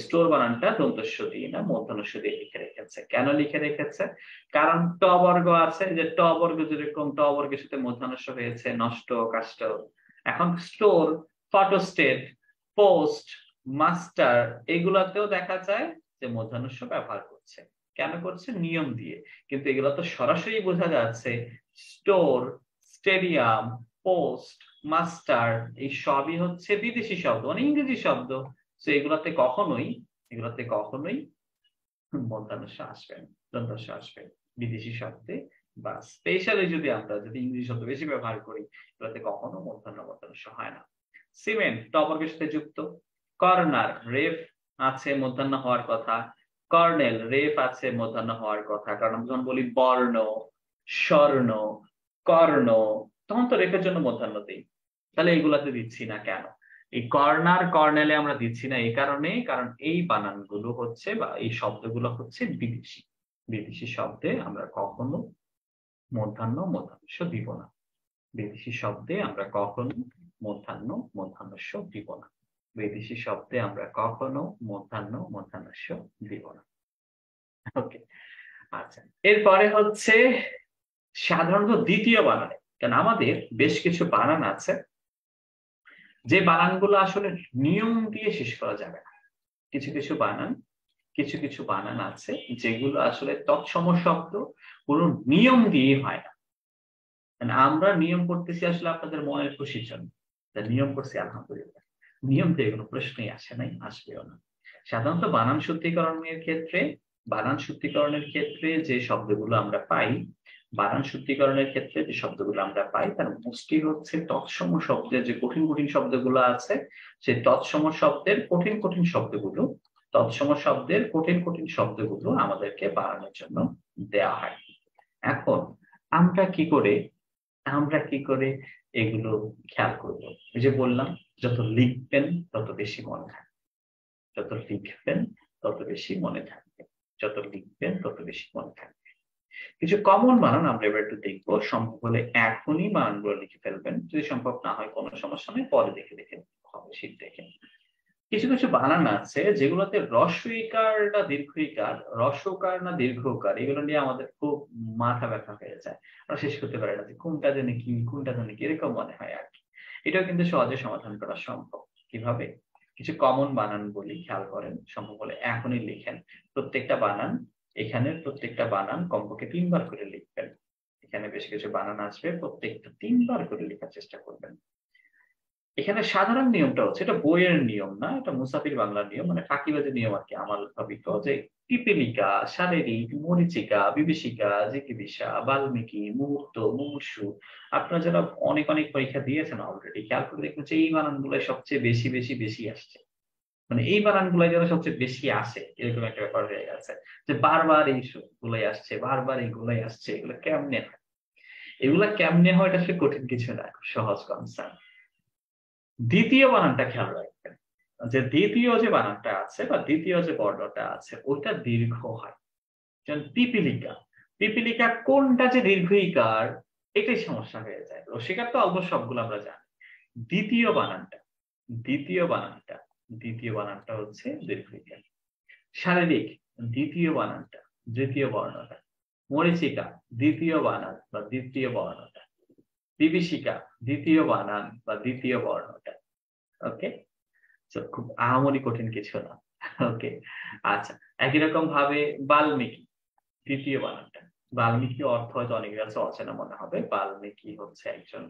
স্টোর বানানটা দন্তস্ব দিয়ে না মূর্ধন্য স দিয়ে লিখে রেখেছে। কেন লিখে রেখেছে? কারণ ট বর্গ আছে, যে ট বর্গ যেরকম ট বর্গের সাথে মূর্ধন্য স হয়েছে, নষ্ট, কাষ্ঠ। এখন স্টোর, ফটোস্টেট, পোস্ট, মাস্টার, এগুলাতেও দেখা যায় যে মূর্ধন্য স ব্যবহার করছে। কেন করছে? নিয়ম দিয়ে। কিন্তু এগুলো তো সরাসরি বোঝা যাচ্ছে স্টোর, স্টেডিয়াম, পোস্ট, মাস্টার, এই সবই হচ্ছে বিদেশি শব্দ, মানে ইংরেজি শব্দ। তো এগুলাতে কখনোই মূর্ধন্য স আসবে না, দন্তস্ব স আসবে বিদেশি শব্দে। বা স্পেশালি যদি ইংরেজি শব্দ বেশি ব্যবহার করি, এগুলোতে কখনো মূর্ধন্য, মূর্ধন্য স হয় না। সিমেন্ট, ট বর্গের সাথে যুক্ত। কর্নার, রেফ আছে, মূর্ধন্য হওয়ার কথা। কর্নেল, রেফ আছে, মূর্ধন্য হওয়ার কথা। কারণ আমরা যখন বলি বর্ণ, স্বর্ণ, কর্ণ, তখন তো রেফের জন্য মূর্ধন্য দিই। তাহলে এইগুলাতে দিচ্ছি না কেন? এই কর্নার, কর্নেলে আমরা দিচ্ছি না এই কারণে, কারণ এই বানানগুলো হচ্ছে বা এই শব্দগুলো হচ্ছে বিদেশি। বিদেশি শব্দে আমরা কখনো মূর্ধন্য, মূর্ধন্য স দিব না। বিদেশি শব্দে আমরা কখনো মূর্ধন্য, মূর্ধন্য স দিব না। বিদেশি শব্দে আমরা কখনো মূর্ধন্য, মূর্ধন্য স দিব না। ওকে, আচ্ছা। এরপরে হচ্ছে সাধারণত দ্বিতীয় বানানে, কারণ আমাদের বেশ কিছু বানান আছে যে বানানগুলো আসলে নিয়ম দিয়ে শেষ করা যাবে না। কিছু কিছু বানান আছে যেগুলো আসলে তৎসম শব্দ, কোনো নিয়ম দিয়ে হয় না। আমরা নিয়ম করতেছি আসলে আপনাদের মনের খুশির জন্য, নিয়ম করছি আলহামদুলিল্লাহ। নিয়ম দিয়ে কোনো প্রশ্নই আসে নাই, আসবেও না। সাধারণত বানান শুদ্ধিকরণের ক্ষেত্রে যে শব্দগুলো আমরা পাই, তার মোস্টলি হচ্ছে তৎসম শব্দের যে কঠিন কঠিন শব্দগুলো আছে, সেই তৎসম শব্দের কঠিন শব্দগুলো আমাদেরকে বানানোর জন্য দেওয়া হয়। এখন আমরা কি করে এগুলো খেয়াল করবো? ওই যে বললাম, যত লিখবেন তত বেশি মনে থাকবে, যত লিখবেন তত বেশি মনে থাকবে, যত লিখবেন তত বেশি মনে থাকবে। কিছু কমন বানান আমরা এবার একটু দেখবো। সম্ভব হলে এখনই বানানগুলো লিখে ফেলবেন, যদি সম্ভব না হয় কোনো সমস্যা নেই, পরে দেখে হবে শীট দেখে। কিছু কিছু বানান আছে যেগুলোতে রস্বইকার না দীর্ঘইকার, রস্বকার না দীর্ঘকার, এগুলো নিয়ে আমাদের খুব মাথা ব্যথা হয়ে যায়। আমরা শেষ করতে পারি না যে কোনটা জানি কি কোনটা জানি কি, এরকম মনে হয় আর কি। এটাও কিন্তু সহজে সমাধান করা সম্ভব। কিভাবে? কিছু কমন বানান বলি, খেয়াল করেন। সম্ভব হলে এখনই লিখেন প্রত্যেকটা বানান। এখানের প্রত্যেকটা বানান কমপক্ষে 3 বার করে লিখবেন। এখানে বেশ কিছু বানান আসবে, প্রত্যেকটা 3 বার করে লেখার চেষ্টা করবেন। এখানে সাধারণ নিয়মটা হচ্ছে, এটা বইয়ের নিয়ম না, এটা মুসাফির বাংলার নিয়ম, মানে ফাঁকিবাজের নিয়ম আর কি। আমার অভিজ্ঞ যে পিপীলিকা, শারীরিক, মরীচিকা, বিভীষিকা, জিজ্ঞাসা, বাল্মীকি, মুহূর্ত, মুমূর্ষু, আপনারা যারা অনেক অনেক পরীক্ষা দিয়েছেন অলরেডি, খেয়াল করে দেখবেন যে এই বানানগুলো সবচেয়ে বেশি বেশি বেশি আসছে। মানে এই বানানগুলো যারা সবচেয়ে বেশি আসে, এরকম একটা ব্যাপার হয়ে গেছে যে বারবার এই গুলাই আসছে, বারবার এইগুলাই আসছে। এগুলো কেমনে হয়? এগুলা কেমনে হয় এটা আসলে কঠিন কিছু না, খুব সহজ কনসেপ্ট। দ্বিতীয় বানানটা খেয়াল রাখবেন যে দ্বিতীয় যে বানানটা আছে বা দ্বিতীয় যে বর্ণটা আছে ওটা দীর্ঘ হয়। যেমন পিপীলিকা, পিপীলিকা কোনটা যে দীর্ঘইকার এটাই সমস্যা হয়ে যায়। রসিকার তো অলমোস্ট সবগুলো আমরা জানি। দ্বিতীয় বানানটা, দ্বিতীয় বানানটা, দ্বিতীয় বানানটা হচ্ছে দীর্ঘইকার। শারীরিক, দ্বিতীয় বানানটা, দ্বিতীয় বর্ণটা। মরীচিকা, দ্বিতীয় বানান বা দ্বিতীয় বর্ণটা। বিভীষিকা, দ্বিতীয় বানান বা দ্বিতীয় বর্ণটা। ওকে, খুব আহামরি কঠিন কিছু না। ওকে, আচ্ছা। একই রকম ভাবে বাল্মীকি, তৃতীয় বানানটা। বাল্মীকি অর্থ হয়তো অনেকের কাছে অচেনা মনে হবে। বাল্মীকি হচ্ছে একজন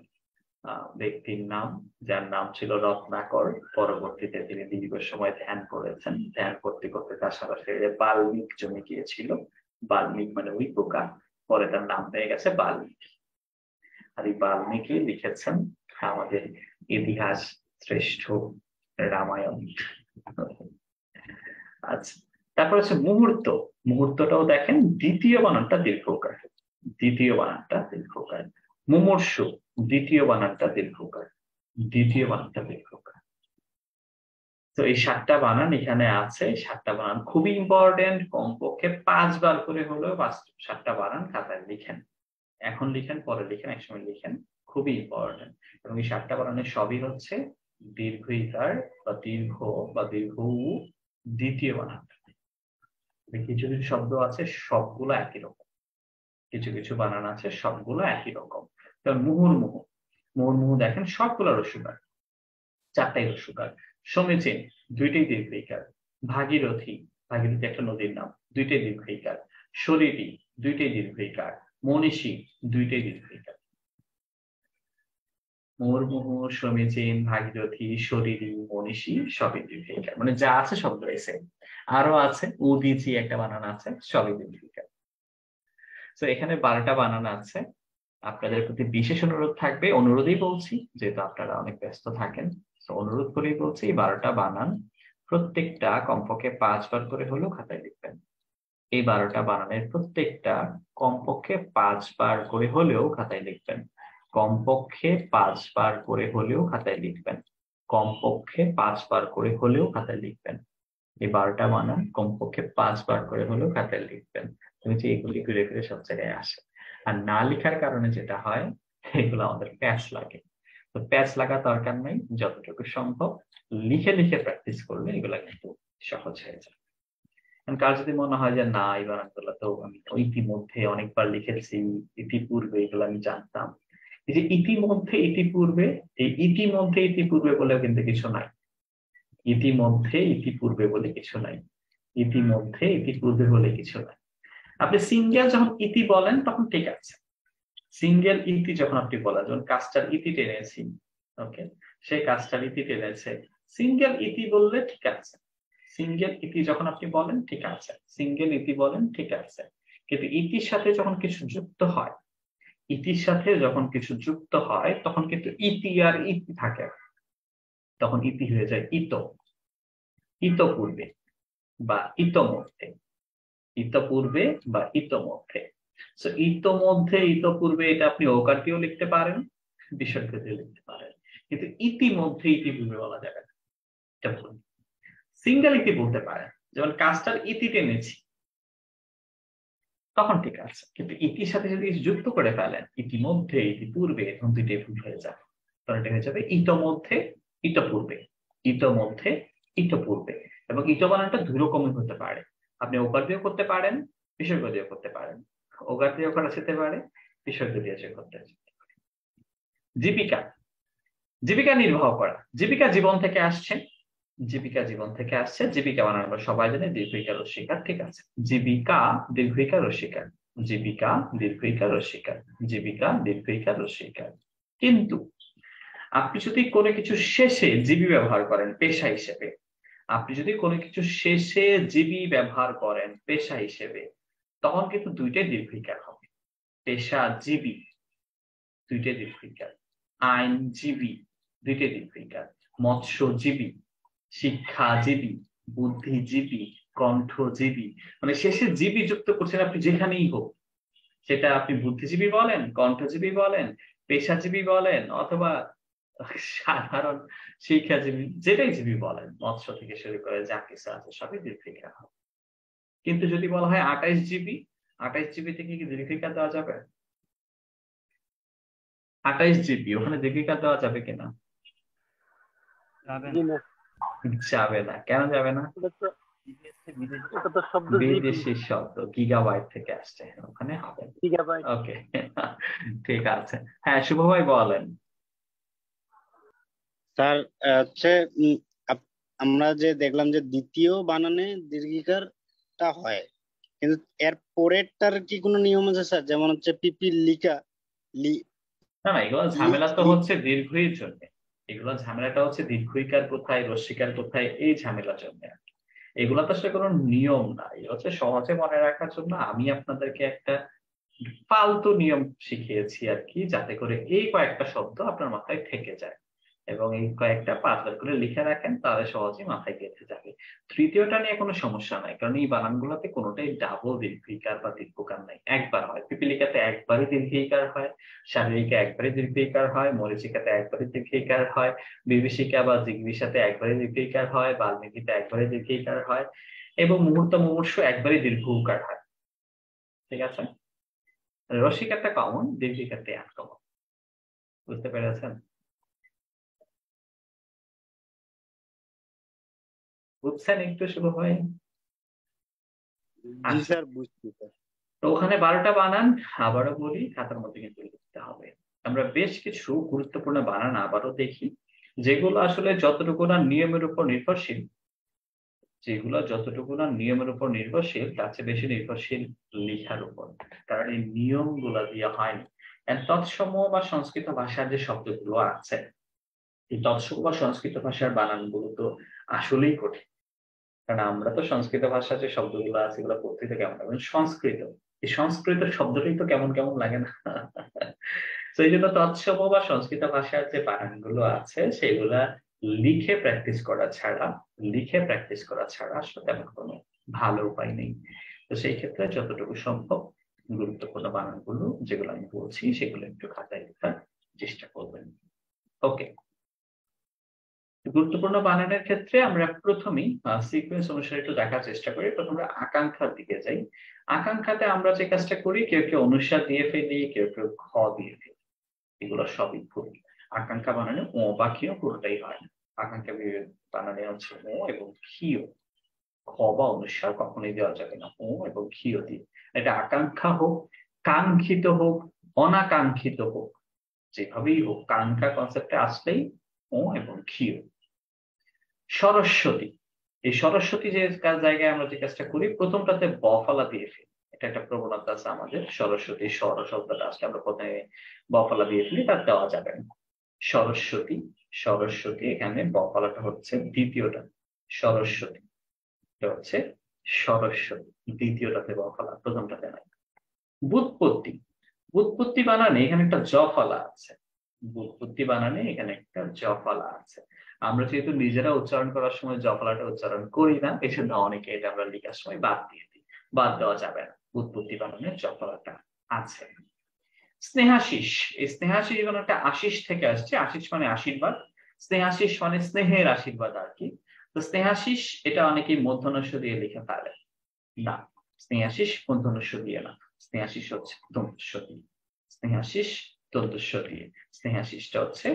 ব্যক্তির নাম, যার নাম ছিল রত্নাকর। পরবর্তীতে তিনি দীর্ঘ সময় ধ্যান করেছেন। ধ্যান করতে করতে তার সাথে বাল্মীক জমে গিয়েছিল। বাল্মীক মানে ওই পোকা, পরে তার নাম হয়ে গেছে বাল্মীকি। আর এই বাল্মীকি লিখেছেন আমাদের ইতিহাস শ্রেষ্ঠ রামায়ণ। আচ্ছা, তারপর হচ্ছে মুহূর্ত। মুহূর্তটাও দেখেন দ্বিতীয় বানানটা দীর্ঘকার, দ্বিতীয় বানানটা দীর্ঘকার। মুমূর্ষু, দ্বিতীয় বানানটা দীর্ঘকার, দ্বিতীয় বানানটা দীর্ঘকার। তো এই 7টা বানান এখানে আছে। 7টা বানান খুবই ইম্পর্টেন্ট। কমপক্ষে 5 বার করে হলেও 7টা বানান খাতায় লিখেন। এখন লিখেন, পরে লিখেন, একসময় লিখেন। খুবই ইম্পর্টেন্ট। এবং এই 7টা বানানের সবই হচ্ছে দীর্ঘইকার বা দীর্ঘ বা দীর্ঘ দ্বিতীয় বানান। কিছু কিছু শব্দ আছে সবগুলো একই রকম, কিছু কিছু বানান আছে সবগুলো একই রকম। যেমন মুহুর্মুহু, মুহুর্মুহু দেখেন সবগুলো রস্যকার, 4টাই রস্যকার। সমীচীন, 2টাই দীর্ঘইকার। ভাগীরথী, ভাগীরথী একটা নদীর নাম, 2টাই দীর্ঘইকার। শরীরী, 2টাই দীর্ঘইকার। মনীষী, 2টাই দীর্ঘইকার। মুহুর্মুহু, সমীচীন, ভাগীরথী, শরীরী, মনীষী সবই দীর্ঘইকার। মানে যা আছে সবগুলোই সেম। আরো আছে উদীচী একটা বানান আছে, সবই দীর্ঘইকার। তো এখানে 12টা বানান আছে। আপনাদের প্রতি বিশেষ অনুরোধ থাকবে, অনুরোধই বলছি যেহেতু আপনারা অনেক ব্যস্ত থাকেন, তো অনুরোধ করেই বলছি এই 12টা বানান প্রত্যেকটা কমপক্ষে 5 বার করে হলেও খাতায় লিখবেন। এই 12টা বানানের প্রত্যেকটা কমপক্ষে 5 বার করে হলেও খাতায় লিখবেন। কমপক্ষে 5 বার করে হলেও খাতায় লিখবেন। কমপক্ষে 5 বার করে হলেও খাতায় লিখবেন। এই 12টা বানান কমপক্ষে 5 বার করে হলেও খাতায় লিখবেন। তুমি যে এগুলি ঘুরে ফিরে সব জায়গায় আসে। আর না লেখার কারণে যেটা হয়, এগুলো আমাদের প্যাচ লাগে। তো প্যাচ লাগা দরকার নেই, যতটুকু সম্ভব লিখে লিখে প্র্যাকটিস করলে এগুলা কিন্তু সহজ হয়ে যায়। কার যদি মনে হয় যে না এই বানানগুলো তো আমি ইতিমধ্যে অনেকবার লিখেছি, ইতিপূর্বে এগুলো আমি জানতাম, এই যে ইতিমধ্যে ইতিপূর্বে, এই ইতিমধ্যে ইতিপূর্বে বলেও কিন্তু কিছু নাই। ইতিমধ্যে ইতিপূর্বে বলে কিছু নাই, ইতিমধ্যে ইতিপূর্বে বলে কিছু নাই। আপনি সিঙ্গেল যখন ইতি বলেন তখন ঠিক আছে। সিঙ্গেল ইতি যখন আপনি বলেন, যখন কাজটার ইতি টেনেছি, ওকে, সেই কাজটার ইতি টেনেছে, সিঙ্গেল ইতি বললে ঠিক আছে। সিঙ্গেল ইতি যখন আপনি বলেন ঠিক আছে, সিঙ্গেল ইতি বলেন ঠিক আছে। কিন্তু ইতির সাথে যখন কিছু যুক্ত হয়, ইতির সাথে যখন কিছু যুক্ত হয় তখন কিন্তু ইতি আর ইতি থাকে, তখন ইতি হয়ে যায় ইত, ইতপূর্বে বা ইতোমধ্যে, ইতপূর্বে বা ইতোমধ্যে। সো ইতোমধ্যে ইতপূর্বে এটা আপনি ওকার দিয়েও লিখতে পারেন, বিসর্গ দিয়ে লিখতে পারেন, কিন্তু ইতিমধ্যে ইতিপূর্বে বলা যাবে না, এটা ভুল। সিঙ্গেল ইতি বলতে পারেন, যেমন কাজটার ইতি টেনেছি তখন ঠিক আছে, কিন্তু ইতির সাথে যদি যুক্ত করে ফেলেন ইতিমধ্যে ইতিপূর্বে, তখন দুইটাই ভুল হয়ে যাবে। তখন এটা হয়ে যাবে ইতোমধ্যে ইতপূর্বে, ইতোমধ্যে ইতপূর্বে। এবং ইত বানানটা দুই রকমের হতে পারে, আপনি ওকার দিয়েও করতে পারেন, বিসর্গ দিয়েও করতে পারেন। ওকার দিয়েও করা যেতে পারে, বিসর্গ দিয়ে করতে যেতে পারে। জীবিকা, জীবিকা নির্বাহ করা, জীবিকা জীবন থেকে আসছে, জীবিকা জীবন থেকে আসছে, জীবিকা বানান আমরা সবাই জানি দীর্ঘিকার রস্বীকার, ঠিক আছে। জীবিকা দীর্ঘিকার রস্বীকার, জীবিকা দীর্ঘিকার রস্বীকার, জীবিকা দীর্ঘিকার রস্বীকার। কিন্তু আপনি যদি কোনো কিছু শেষে জীবী ব্যবহার করেন পেশা হিসেবে, আপনি যদি কোনো কিছু শেষে জীবী ব্যবহার করেন পেশা হিসেবে, তখন কিন্তু দুইটাই দীর্ঘিকার হবে। পেশাজীবী দুইটাই দীর্ঘিকার, আইনজীবী দুইটাই দীর্ঘিকার, মৎস্যজীবী, শিক্ষাজীবী, বুদ্ধিজীবী, কণ্ঠজীবী, মানে শেষে জীবী যুক্ত করছেন আপনি যেখানেই হোক, সেটা আপনি বুদ্ধিজীবী বলেন, কণ্ঠজীবী বলেন, পেশাজীবী বলেন, অথবা সাধারণ শিক্ষাজীবী, যেটাই জীবী বলেন, মৎস্য থেকে শুরু করে যা কিছু আছে সবই দীর্ঘিকার হবে। কিন্তু যদি বলা হয় 28 জিবি, 28 জিবি থেকে কি দীর্ঘিকার দেওয়া যাবে? 28 জিবি ওখানে দীর্ঘিকার দেওয়া যাবে কিনা? যাবে না। কেন যাবে না? এটা তো শব্দ বিদেশি শব্দ, গিগাবাইট থেকে আসছে, ওখানে হবে। ওকে, ঠিক আছে। হ্যাঁ, শুভ ভাই বলেন। স্যার হচ্ছে আমরা যে দেখলাম যে দ্বিতীয় বানানে দীর্ঘিকারটা হয়, কিন্তু এর পরেরটার কি কোনো নিয়ম আছে স্যার? যেমন হচ্ছে পিপিলিকা, না না, এগুলো ঝামেলা তো হচ্ছে দীর্ঘইর জন্য, এগুলো ঝামেলাটা হচ্ছে দীর্ঘইকার কোথায়, রস্বীকার কোথায়, এই ঝামেলার জন্য। এগুলো তো আসলে কোনো নিয়ম না, এগুলো হচ্ছে সহজে মনে রাখার জন্য আমি আপনাদেরকে একটা ফালতু নিয়ম শিখিয়েছি আর কি, যাতে করে এই কয়েকটা শব্দ আপনার মাথায় থেকে যায় এবং এই কয়েকটা 5বার করে লিখে রাখেন, তাহলে সহজেই মাথায় গেঁথে যাবে। তৃতীয়টা নিয়ে কোনো সমস্যা নাই, কারণ এই বানানগুলোতে কোনোটাই ডাবল দীর্ঘিকার বা দীর্ঘকার নাই, একবার হয়। পিপিলিকাতে একবারই দীর্ঘিকার হয়, শারীরিকা একবারই দীর্ঘিকার হয়, মরীচিকাতে একবারই দীর্ঘিকার হয়, বিভীষিকা বা জিঘ্বিষাতে একবারই দীর্ঘিকার হয়, বাল্মীকিতে একবারই দীর্ঘিকার হয়, এবং মুহূর্ত মুমূর্ষু একবারই দীর্ঘ উকার হয়। ঠিক আছে, রসিকারটা কমন, দীর্ঘিকারটা আনকমন। বুঝতে পেরেছেন? বুঝছেন একটু শুভ হয়? জি স্যার, বুঝছি স্যার। তো ওখানে 12টা বানান, আবারও বলি, খাতার মধ্যে কিন্তু লিখতে হবে। আমরা বেশ কিছু গুরুত্বপূর্ণ বানান আবারও দেখি, যেগুলো আসলে যতটুকু না নিয়মের উপর নির্ভরশীল, যেগুলো যতটুকু না নিয়মের উপর নির্ভরশীল তার চেয়ে বেশি নির্ভরশীল লেখার উপর, কারণ এই নিয়মগুলো দিয়ে হয়নি। তৎসম বা সংস্কৃত ভাষার যে শব্দগুলো আছে, এই তৎসম বা সংস্কৃত ভাষার বানানগুলো তো আসলেই কঠিন, কারণ আমরা তো সংস্কৃত ভাষার যে শব্দগুলো আছে এগুলো পড়তে তো কেমন লাগে, সংস্কৃত, এই সংস্কৃত শব্দটাই তো কেমন কেমন লাগে না? তো এই জন্য তৎসম বা সংস্কৃত ভাষার যে বানানগুলো আছে সেগুলা লিখে প্র্যাকটিস করা ছাড়া, আসলে তেমন কোনো ভালো উপায় নেই। তো সেই ক্ষেত্রে যতটুকু সম্ভব গুরুত্বপূর্ণ বানানগুলো যেগুলো আমি বলছি সেগুলো একটু খাতায় লেখার চেষ্টা করবেন। ওকে, গুরুত্বপূর্ণ বানানের ক্ষেত্রে আমরা প্রথমেই সিকোয়েন্স অনুসারে একটু দেখার চেষ্টা করি। প্রথমে আমরা আকাঙ্ক্ষার দিকে যাই। আকাঙ্ক্ষাতে আমরা যে কাজটা করি, কেউ কেউ অনুস্বার দিয়ে ফেলি, কেউ কেউ খ দিয়ে ফেলি, এগুলো সবই ভুল। আকাঙ্ক্ষা বানানে ও বা কিও পুরোটাই হয় না। আকাঙ্ক্ষা বানানে হচ্ছে ও এবং খিও, খ বা অনুস্বার কখনোই দেওয়া যাবে না, ও এবং খিও দিয়ে। এটা আকাঙ্ক্ষা হোক, কাঙ্ক্ষিত হোক, অনাকাঙ্ক্ষিত হোক, যেভাবেই হোক, কাঙ্ক্ষা কনসেপ্টে আসলেই ও এবং খিও। সরস্বতী, এই সরস্বতী যে জায়গায় আমরা যে কাজটা করি, প্রথমটাতে ব ফলা দিয়ে ফেলি, এটা একটা প্রবণতা আছে আমাদের। সরস্বতী, স্বর শব্দটা আসলে আমরা প্রথমে ব ফলা দিয়ে ফেলি, তার দেওয়া যাবে না। সরস্বতী, সরস্বতী, এখানে ব ফলাটা হচ্ছে দ্বিতীয়টা, সরস্বতী, এটা হচ্ছে সরস্বতী, দ্বিতীয়টাতে ব ফলা, প্রথমটাতে নাই। বুৎপত্তি, বুৎপত্তি বানানে এখানে একটা জ ফলা আছে, বুৎপত্তি বানানে এখানে একটা জ ফলা আছে। আমরা যেহেতু নিজেরা উচ্চারণ করার সময় জ ফলাটা উচ্চারণ করি না, এই জন্য অনেকে এটা আমরা লেখার সময় বাদ দিয়ে দিই, বাদ দেওয়া যাবে না, বুৎপত্তি বানানে জ ফলাটা আছে। স্নেহাশিস, এই স্নেহাশিস মানে একটা আশিস থেকে আসছে, আশিস মানে আশীর্বাদ, স্নেহাশিস মানে স্নেহের আশীর্বাদ আর কি। তো স্নেহাশিস এটা অনেকেই মূর্ধন্য দিয়ে লিখে ফেলে, না, স্নেহাশিস মূর্ধন্য দিয়ে না, স্নেহাশিস হচ্ছে দন্তস্ব দিয়ে, স্নেহাশিস দন্তস্ব দিয়ে, স্নেহাশিসটা হচ্ছে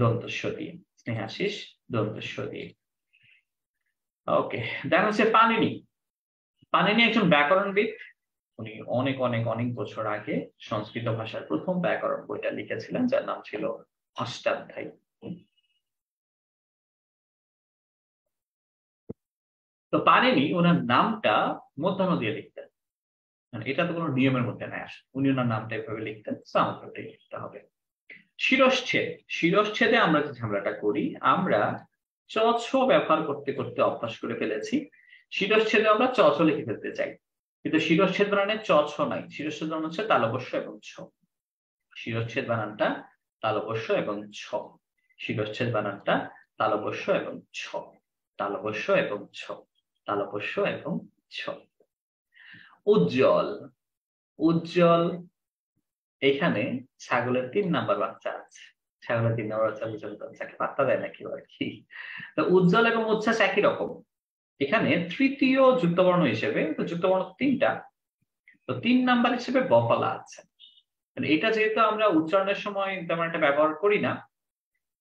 দন্তস্ব দিয়ে, স্নেহাশিস দন্তস্ব দিয়ে। ওকে, দেখা হচ্ছে পানিনি। পানিনি একজন ব্যাকরণবিদ। উনি অনেক অনেক অনেক বছর আগে সংস্কৃত ভাষার প্রথম ব্যাকরণ বইটা লিখেছিলেন, যার নাম ছিল অষ্টাধ্যায়ী। তো পানিনি ওনার নামটা মূর্ধন্য দিয়ে লিখতেন, মানে এটা তো কোনো নিয়মের মধ্যে নাই আসে, উনি ওনার নামটা এভাবে লিখতেন, আমাকে ওটাই লিখতে হবে। শিরশ্ছেদ, শিরশ্ছেদে আমরা যে ঝামেলাটা করি, আমরা চ ছ ব্যবহার করতে করতে অভ্যাস করে ফেলেছি। শিরশ্ছেদে আমরা চ ছ লিখে ফেলতে চাই, কিন্তু শিরশ্ছেদ বানানে চ ছ নাই, শিরশ্ছেদ বানান হচ্ছে তালবস্য এবং ছ। শিরশ্ছেদ বানানটা তালবস্য এবং ছ, শিরশ্ছেদ বানানটা তালবস্য এবং ছ, তালবস্য এবং ছ, তালবস্য এবং ছ। উজ্জ্বল, উজ্জ্বল, এখানে ছাগলের 3 নাম্বার বাচ্চা আছে। ছাগলের 3 নাম্বার বাচ্চা বুঝতে বাচ্চাকে পাত্তা দেয় না কেউ আর কি। তো উজ্জ্বল এবং উচ্ছ্বাস একই রকম। এখানে তৃতীয় যুক্তবর্ণ হিসেবে, তো যুক্তবর্ণ 3টা, তো 3 নাম্বার হিসেবে বফলা আছে। মানে এটা যেহেতু আমরা উচ্চারণের সময় তেমন একটা ব্যবহার করি না,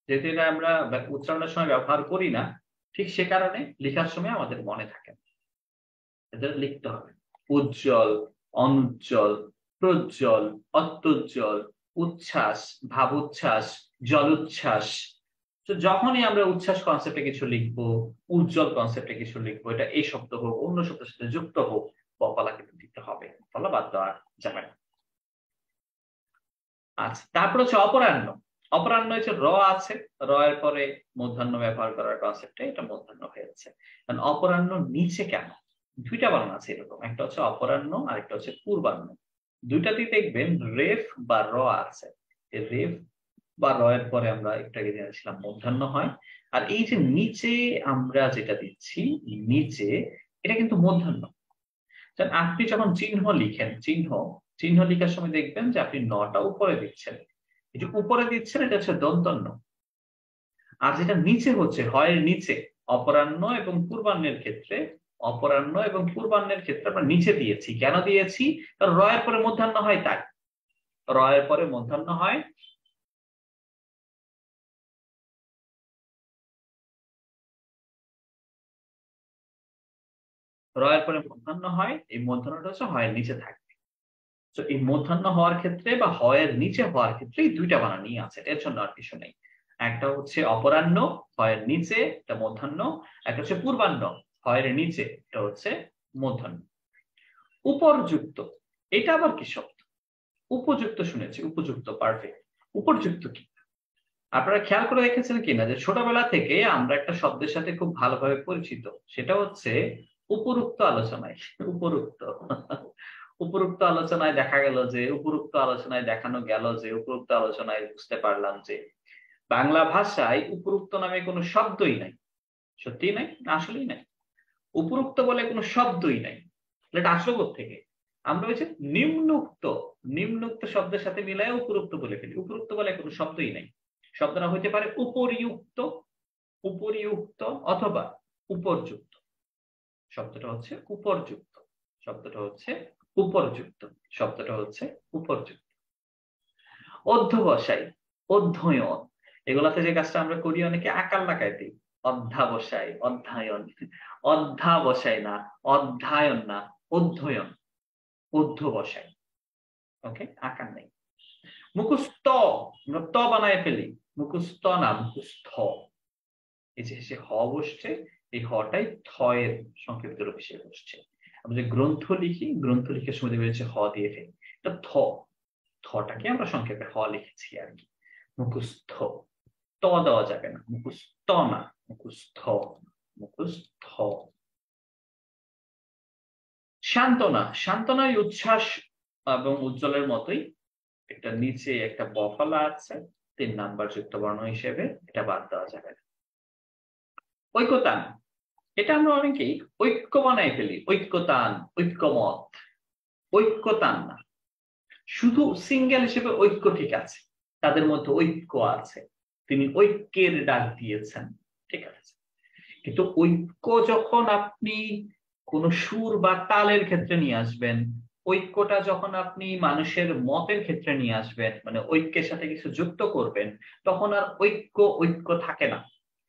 যেহেতু এটা আমরা উচ্চারণের সময় ব্যবহার করি না, ঠিক সে কারণে লেখার সময় আমাদের মনে থাকে না, এটা লিখতে হবে। উজ্জ্বল, অনুজ্জ্বল, প্রজ্জ্বল, অত্যুজ্জ্বল, উচ্ছ্বাস, ভাবোচ্ছ্বাস, জলোচ্ছ্বাস। তো যখনই আমরা উচ্ছ্বাস কনসেপ্টে কিছু লিখবো, উজ্জ্বল কনসেপ্টে কিছু লিখবো, এটা এই শব্দ হোক অন্য শব্দের সাথে যুক্ত হোক, বফলা কিন্তু দিতে হবে, বফলা বাদ দেওয়া যাবে না। আচ্ছা, তারপর হচ্ছে অপরাহ্ন। অপরাহ্ন হচ্ছে র আছে, র এর পরে মূর্ধন্য ব্যবহার করার কনসেপ্টে এটা মূর্ধন্য হয়েছে। কারণ অপরাহ্ন নিচে কেন? দুইটা বানান আছে এরকম, একটা হচ্ছে অপরাহ্ন আর একটা হচ্ছে পূর্বাহ্ন। দুইটাতেই দেখবেন রেফ বা র আছে। রেফ বা র এর পরে আমরা একটু আগে জেনেছিলাম মূর্ধন্য হয়, আর এই যে নিচে আমরা যেটা দিচ্ছি নিচে, এটা কিন্তু মূর্ধন্য। আপনি যখন চিহ্ন লিখেন, চিহ্ন চিহ্ন লিখার সময় দেখবেন যে আপনি নটা উপরে দিচ্ছেন, এই যে উপরে দিচ্ছেন এটা হচ্ছে দন্তন্য। আর যেটা নিচে হচ্ছে হয়ের নিচে, অপরাহ্ন এবং পূর্বাহ্নের ক্ষেত্রে, অপরাহ্ন এবং পূর্বাহ্নের ক্ষেত্রে আমরা নিচে দিয়েছি। কেন দিয়েছি? কারণ র এর পরে মূর্ধন্য হয়, তাই র এর পরে মূর্ধন্য হয়। র এর পরে মূর্ধন্য হয়, এই মূর্ধন্যটা হচ্ছে হয়ের নিচে থাকবে। তো এই মূর্ধন্য হওয়ার ক্ষেত্রে বা হয়ের নিচে হওয়ার ক্ষেত্রে এই দুইটা বানানই আছে, এর জন্য আর কিছু নেই। একটা হচ্ছে অপরাহ্ন, হয়ের নিচে, এটা মূর্ধন্য। একটা হচ্ছে পূর্বাহ্ন, হয়ের নিচে, এটা হচ্ছে মূর্ধন্য। উপরযুক্ত, এটা আবার কি শব্দ? উপযুক্ত শুনেছি, উপযুক্ত, পারফেক্ট। উপরযুক্ত কি? আপনারা খেয়াল করে দেখেছেন কিনা যে ছোটবেলা থেকে আমরা একটা শব্দের সাথে খুব ভালোভাবে পরিচিত, সেটা হচ্ছে উপরুক্ত আলোচনায়। উপরুক্ত, উপরুক্ত আলোচনায় দেখা গেল যে, উপরুক্ত আলোচনায় দেখানো গেল যে, উপরুক্ত আলোচনায় বুঝতে পারলাম যে বাংলা ভাষায় উপরুক্ত নামে কোনো শব্দই নাই। সত্যি নাই, আসলেই নাই। উপরুক্ত বলে কোনো শব্দই নাই। এটা আসলো থেকে আমরা হচ্ছে নিম্নোক্ত, নিম্নোক্ত শব্দের সাথে মিলায় উপরুক্ত বলে ফেলি। উপরুক্ত বলে কোনো শব্দই নাই। শব্দটা হইতে পারে উপরিউক্ত, উপরিউক্ত অথবা উপরযুক্ত। শব্দটা হচ্ছে উপরযুক্ত, শব্দটা হচ্ছে উপরযুক্ত, শব্দটা হচ্ছে উপরযুক্ত। অধ্যবসায়, অধ্যয়ন, এগুলাতে যে কাজটা আমরা করি অনেকে আকাল লাগাই দিই। অধ্যাবসায়, অধ্যয়ন, অধ্যাবসায় না, অধ্যয়ন না, অধ্যয়ন, অধ্যবসায়। ওকে, আকার নেই। মুখস্থ, আমরা ত বানায় ফেলি, মুখস্থ না, মুখস্থ। এই যে হ বসছে, এই হটাই থ এর সংক্ষিপ্ত রূপ হিসেবে বসছে। আমরা যে গ্রন্থ লিখি, গ্রন্থ লিখার সময় দেখবেন হ দিয়ে ফেলি, এটা থ, থটাকে আমরা সংক্ষেপে হ লিখেছি আর কি। মুখস্থ, ত দেওয়া যাবে না, মুখস্থ না, মুখস্থ, মুখস্থ। সান্ত্বনা, সান্ত্বনায় উচ্ছ্বাস এবং উজ্জ্বলের মতোই একটা নিচে একটা বফলা আছে 3 নাম্বার যুক্ত বর্ণ হিসেবে, এটা বাদ দেওয়া যাবে না। ঐক্যতান, এটা আমরা অনেকেই ঐক্য বানাই ফেলি, ঐক্যতান, ঐক্যমত। ঐক্যতান না, শুধু সিঙ্গেল হিসেবে ঐক্য ঠিক আছে, তাদের মধ্যে ঐক্য আছে, তিনি ঐক্যের ডাক দিয়েছেন, ঠিক আছে। কিন্তু ঐক্য যখন আপনি কোন সুর বা তালের ক্ষেত্রে নিয়ে আসবেন, ঐক্যটা যখন আপনি মানুষের মতের ক্ষেত্রে নিয়ে আসবেন, মানে ঐক্যের সাথে কিছু যুক্ত করবেন, তখন আর ঐক্য ঐক্য থাকে না,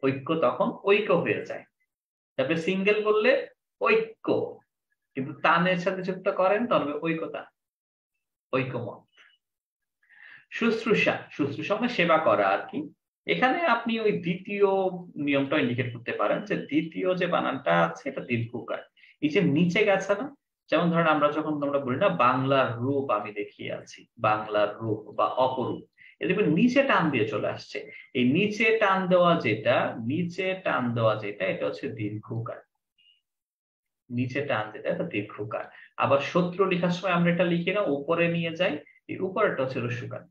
ঐক্য তখন ঐক্য হয়ে যায়। তারপরে সিঙ্গেল বললে ঐক্য, কিন্তু তানের সাথে যুক্ত করেন তবে ঐক্যতা, ঐক্যমত। শুশ্রূষা, শুশ্রূষা মানে সেবা করা আর কি। এখানে আপনি ওই দ্বিতীয় নিয়মটা ইন্ডিকেট করতে পারেন যে দ্বিতীয় যে বানানটা আছে এটা দীর্ঘকার। এই যে নিচে গেছে না, যেমন ধরেন আমরা যখন আমরা বলি না বাংলার রূপ আমি দেখিয়ে আছি, বাংলার রূপ বা অপরূপ, এ দেখবেন নিচে টান দিয়ে চলে আসছে। এই নিচে টান দেওয়া যেটা, নিচে টান দেওয়া যেটা এটা হচ্ছে দীর্ঘকার। নিচে টান যেটা এটা দীর্ঘকার। আবার সূত্র লেখার সময় আমরা এটা লিখি না, উপরে নিয়ে যাই, এই উপরেরটা হচ্ছে রস্যকার,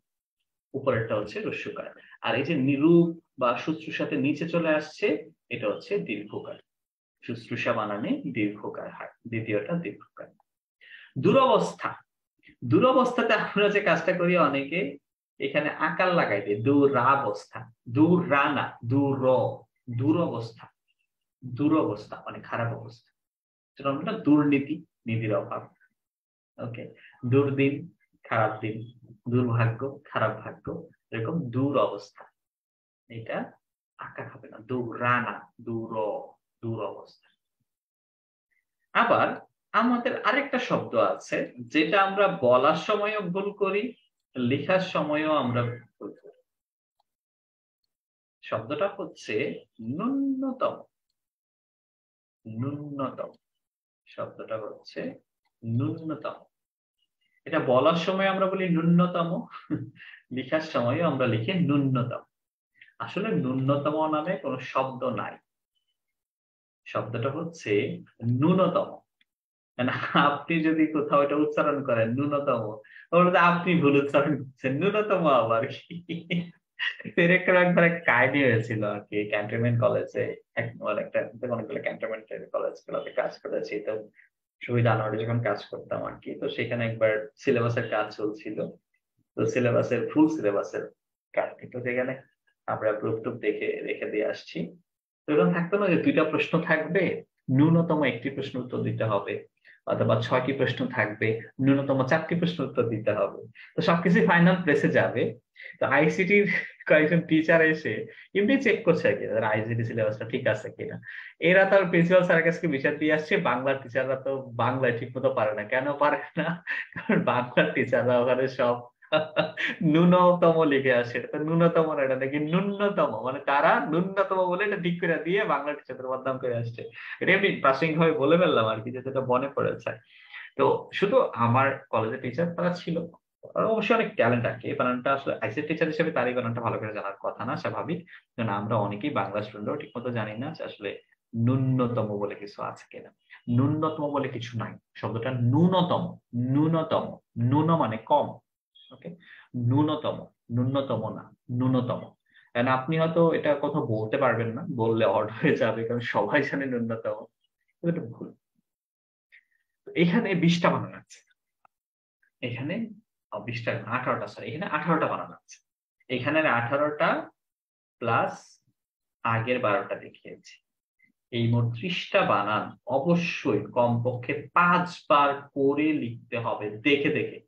উপরেরটা হচ্ছে রস্যকার। আর এই যে নিরূপ বা শুশ্রূষাতে নিচে চলে আসছে এটা হচ্ছে দীর্ঘকার। শুশ্রূষা বানানে দীর্ঘকার হয়, দ্বিতীয়টা দীর্ঘকার। দুরবস্থা, দুরবস্থাতে আমরা যে কাজটা করি অনেকে এখানে আকার লাগাই দিই, দুরাবস্থা, দুরানা, দুরবস্থা, দুরবস্থা মানে খারাপ অবস্থা। আমরা দুর্নীতি, নীতির অভাব, ওকে, দুর্দিন, খারাপ দিন, দুর্ভাগ্য, খারাপ ভাগ্য, এরকম দূর অবস্থা, এটা আঁকা হবে না, দুরানা, দূর অবস্থা। আবার আমাদের আরেকটা শব্দ আছে যেটা আমরা বলার সময়ও ভুল করি, লেখার সময়ও আমরা ভুল করি। শব্দটা হচ্ছে ন্যূনতম, ন্যূনতম, শব্দটা হচ্ছে ন্যূনতম। এটা বলার সময় আমরা বলি ন্যূনতম, লেখার সময়ও আমরা লিখি ন্যূনতম। আসলে ন্যূনতম নামে কোনো শব্দ নাই, শব্দটা হচ্ছে ন্যূনতম। আপনি যদি কোথাও এটা উচ্চারণ করেন ন্যূনতম, তাহলে আপনি ভুল উচ্চারণ করছেন, ন্যূনতম আবার কি। এরকম একবার এক কাহিনী হয়েছিল আর কি, ক্যান্টনমেন্ট কলেজে একটা অনেকগুলো ক্যান্টনমেন্ট কলেজগুলোতে কাজ করেছি, তো শহীদ আনোয়ারে যখন কাজ করতাম আর কি, তো সেখানে একবার সিলেবাসের কাজ চলছিল। তো সিলেবাসের ফুল সিলেবাসের কাজ, তো সেখানে আমরা গ্রুপ টুপ দেখে রেখে দিয়ে আসছি। তো এরকম থাকতো না যে 2টা প্রশ্ন থাকবে, ন্যূনতম 1টি প্রশ্ন উত্তর দিতে হবে, অথবা 6টি প্রশ্ন থাকবে, ন্যূনতম 4টি প্রশ্ন উত্তর দিতে হবে। তো সবকিছু ফাইনাল প্লেসে যাবে। তো আইসিটির কয়েকজন টিচার এসে এমনি চেক করছে আর কি আইসিটি সিলেবাসটা ঠিক আছে কিনা। এরা তার প্রিন্সিপাল স্যারের কাছে বিচার দিয়ে আসছে, বাংলার টিচাররা তো বাংলায় ঠিক মতো পারে না। কেন পারে না? কারণ বাংলার টিচাররা ওখানে সব ন্যূনতম লিখে আসে। তো ন্যূনতম না, এটা নাকি ন্যূনতম, মানে তারা ন্যূনতম বলে এটা ঠিক করে দিয়ে বাংলা টিচারদের বদনাম করে আসছে। এটা এমনি প্রাসঙ্গিক ভাবে বলে ফেললাম আর কি, যেটা মনে পড়েছে। তো শুধু আমার কলেজের টিচার তারা ছিল, অবশ্যই অনেক ট্যালেন্ট আর কি। এই বানানটা আসলে আইসিটি টিচার হিসেবে তার এই বানানটা ভালো করে জানার কথা না, স্বাভাবিক। কারণ আমরা অনেকেই বাংলা স্টুডেন্টও ঠিক মতো জানি না যে আসলে ন্যূনতম বলে কিছু আছে কিনা। ন্যূনতম বলে কিছু নাই, শব্দটা ন্যূনতম, ন্যূনতম, ন্যূন মানে কম, ওকে, ন্যূনতম, ন্যূনতম না, ন্যূনতম। কারণ আপনি হয়তো এটা কথা বলতে পারবেন না, বললে অড হয়ে যাবে, কারণ সবাই জানে ন্যূনতম, এটা ভুল। এখানে 20টা বানান আছে, এখানে 20টা 18টা, সরি এখানে 18টা বানান আছে। এখানে 18টা প্লাস আগের 12টা দেখিয়েছি, এই মোট 30টা বানান অবশ্যই কমপক্ষে 5 বার করে লিখতে হবে। দেখে দেখে,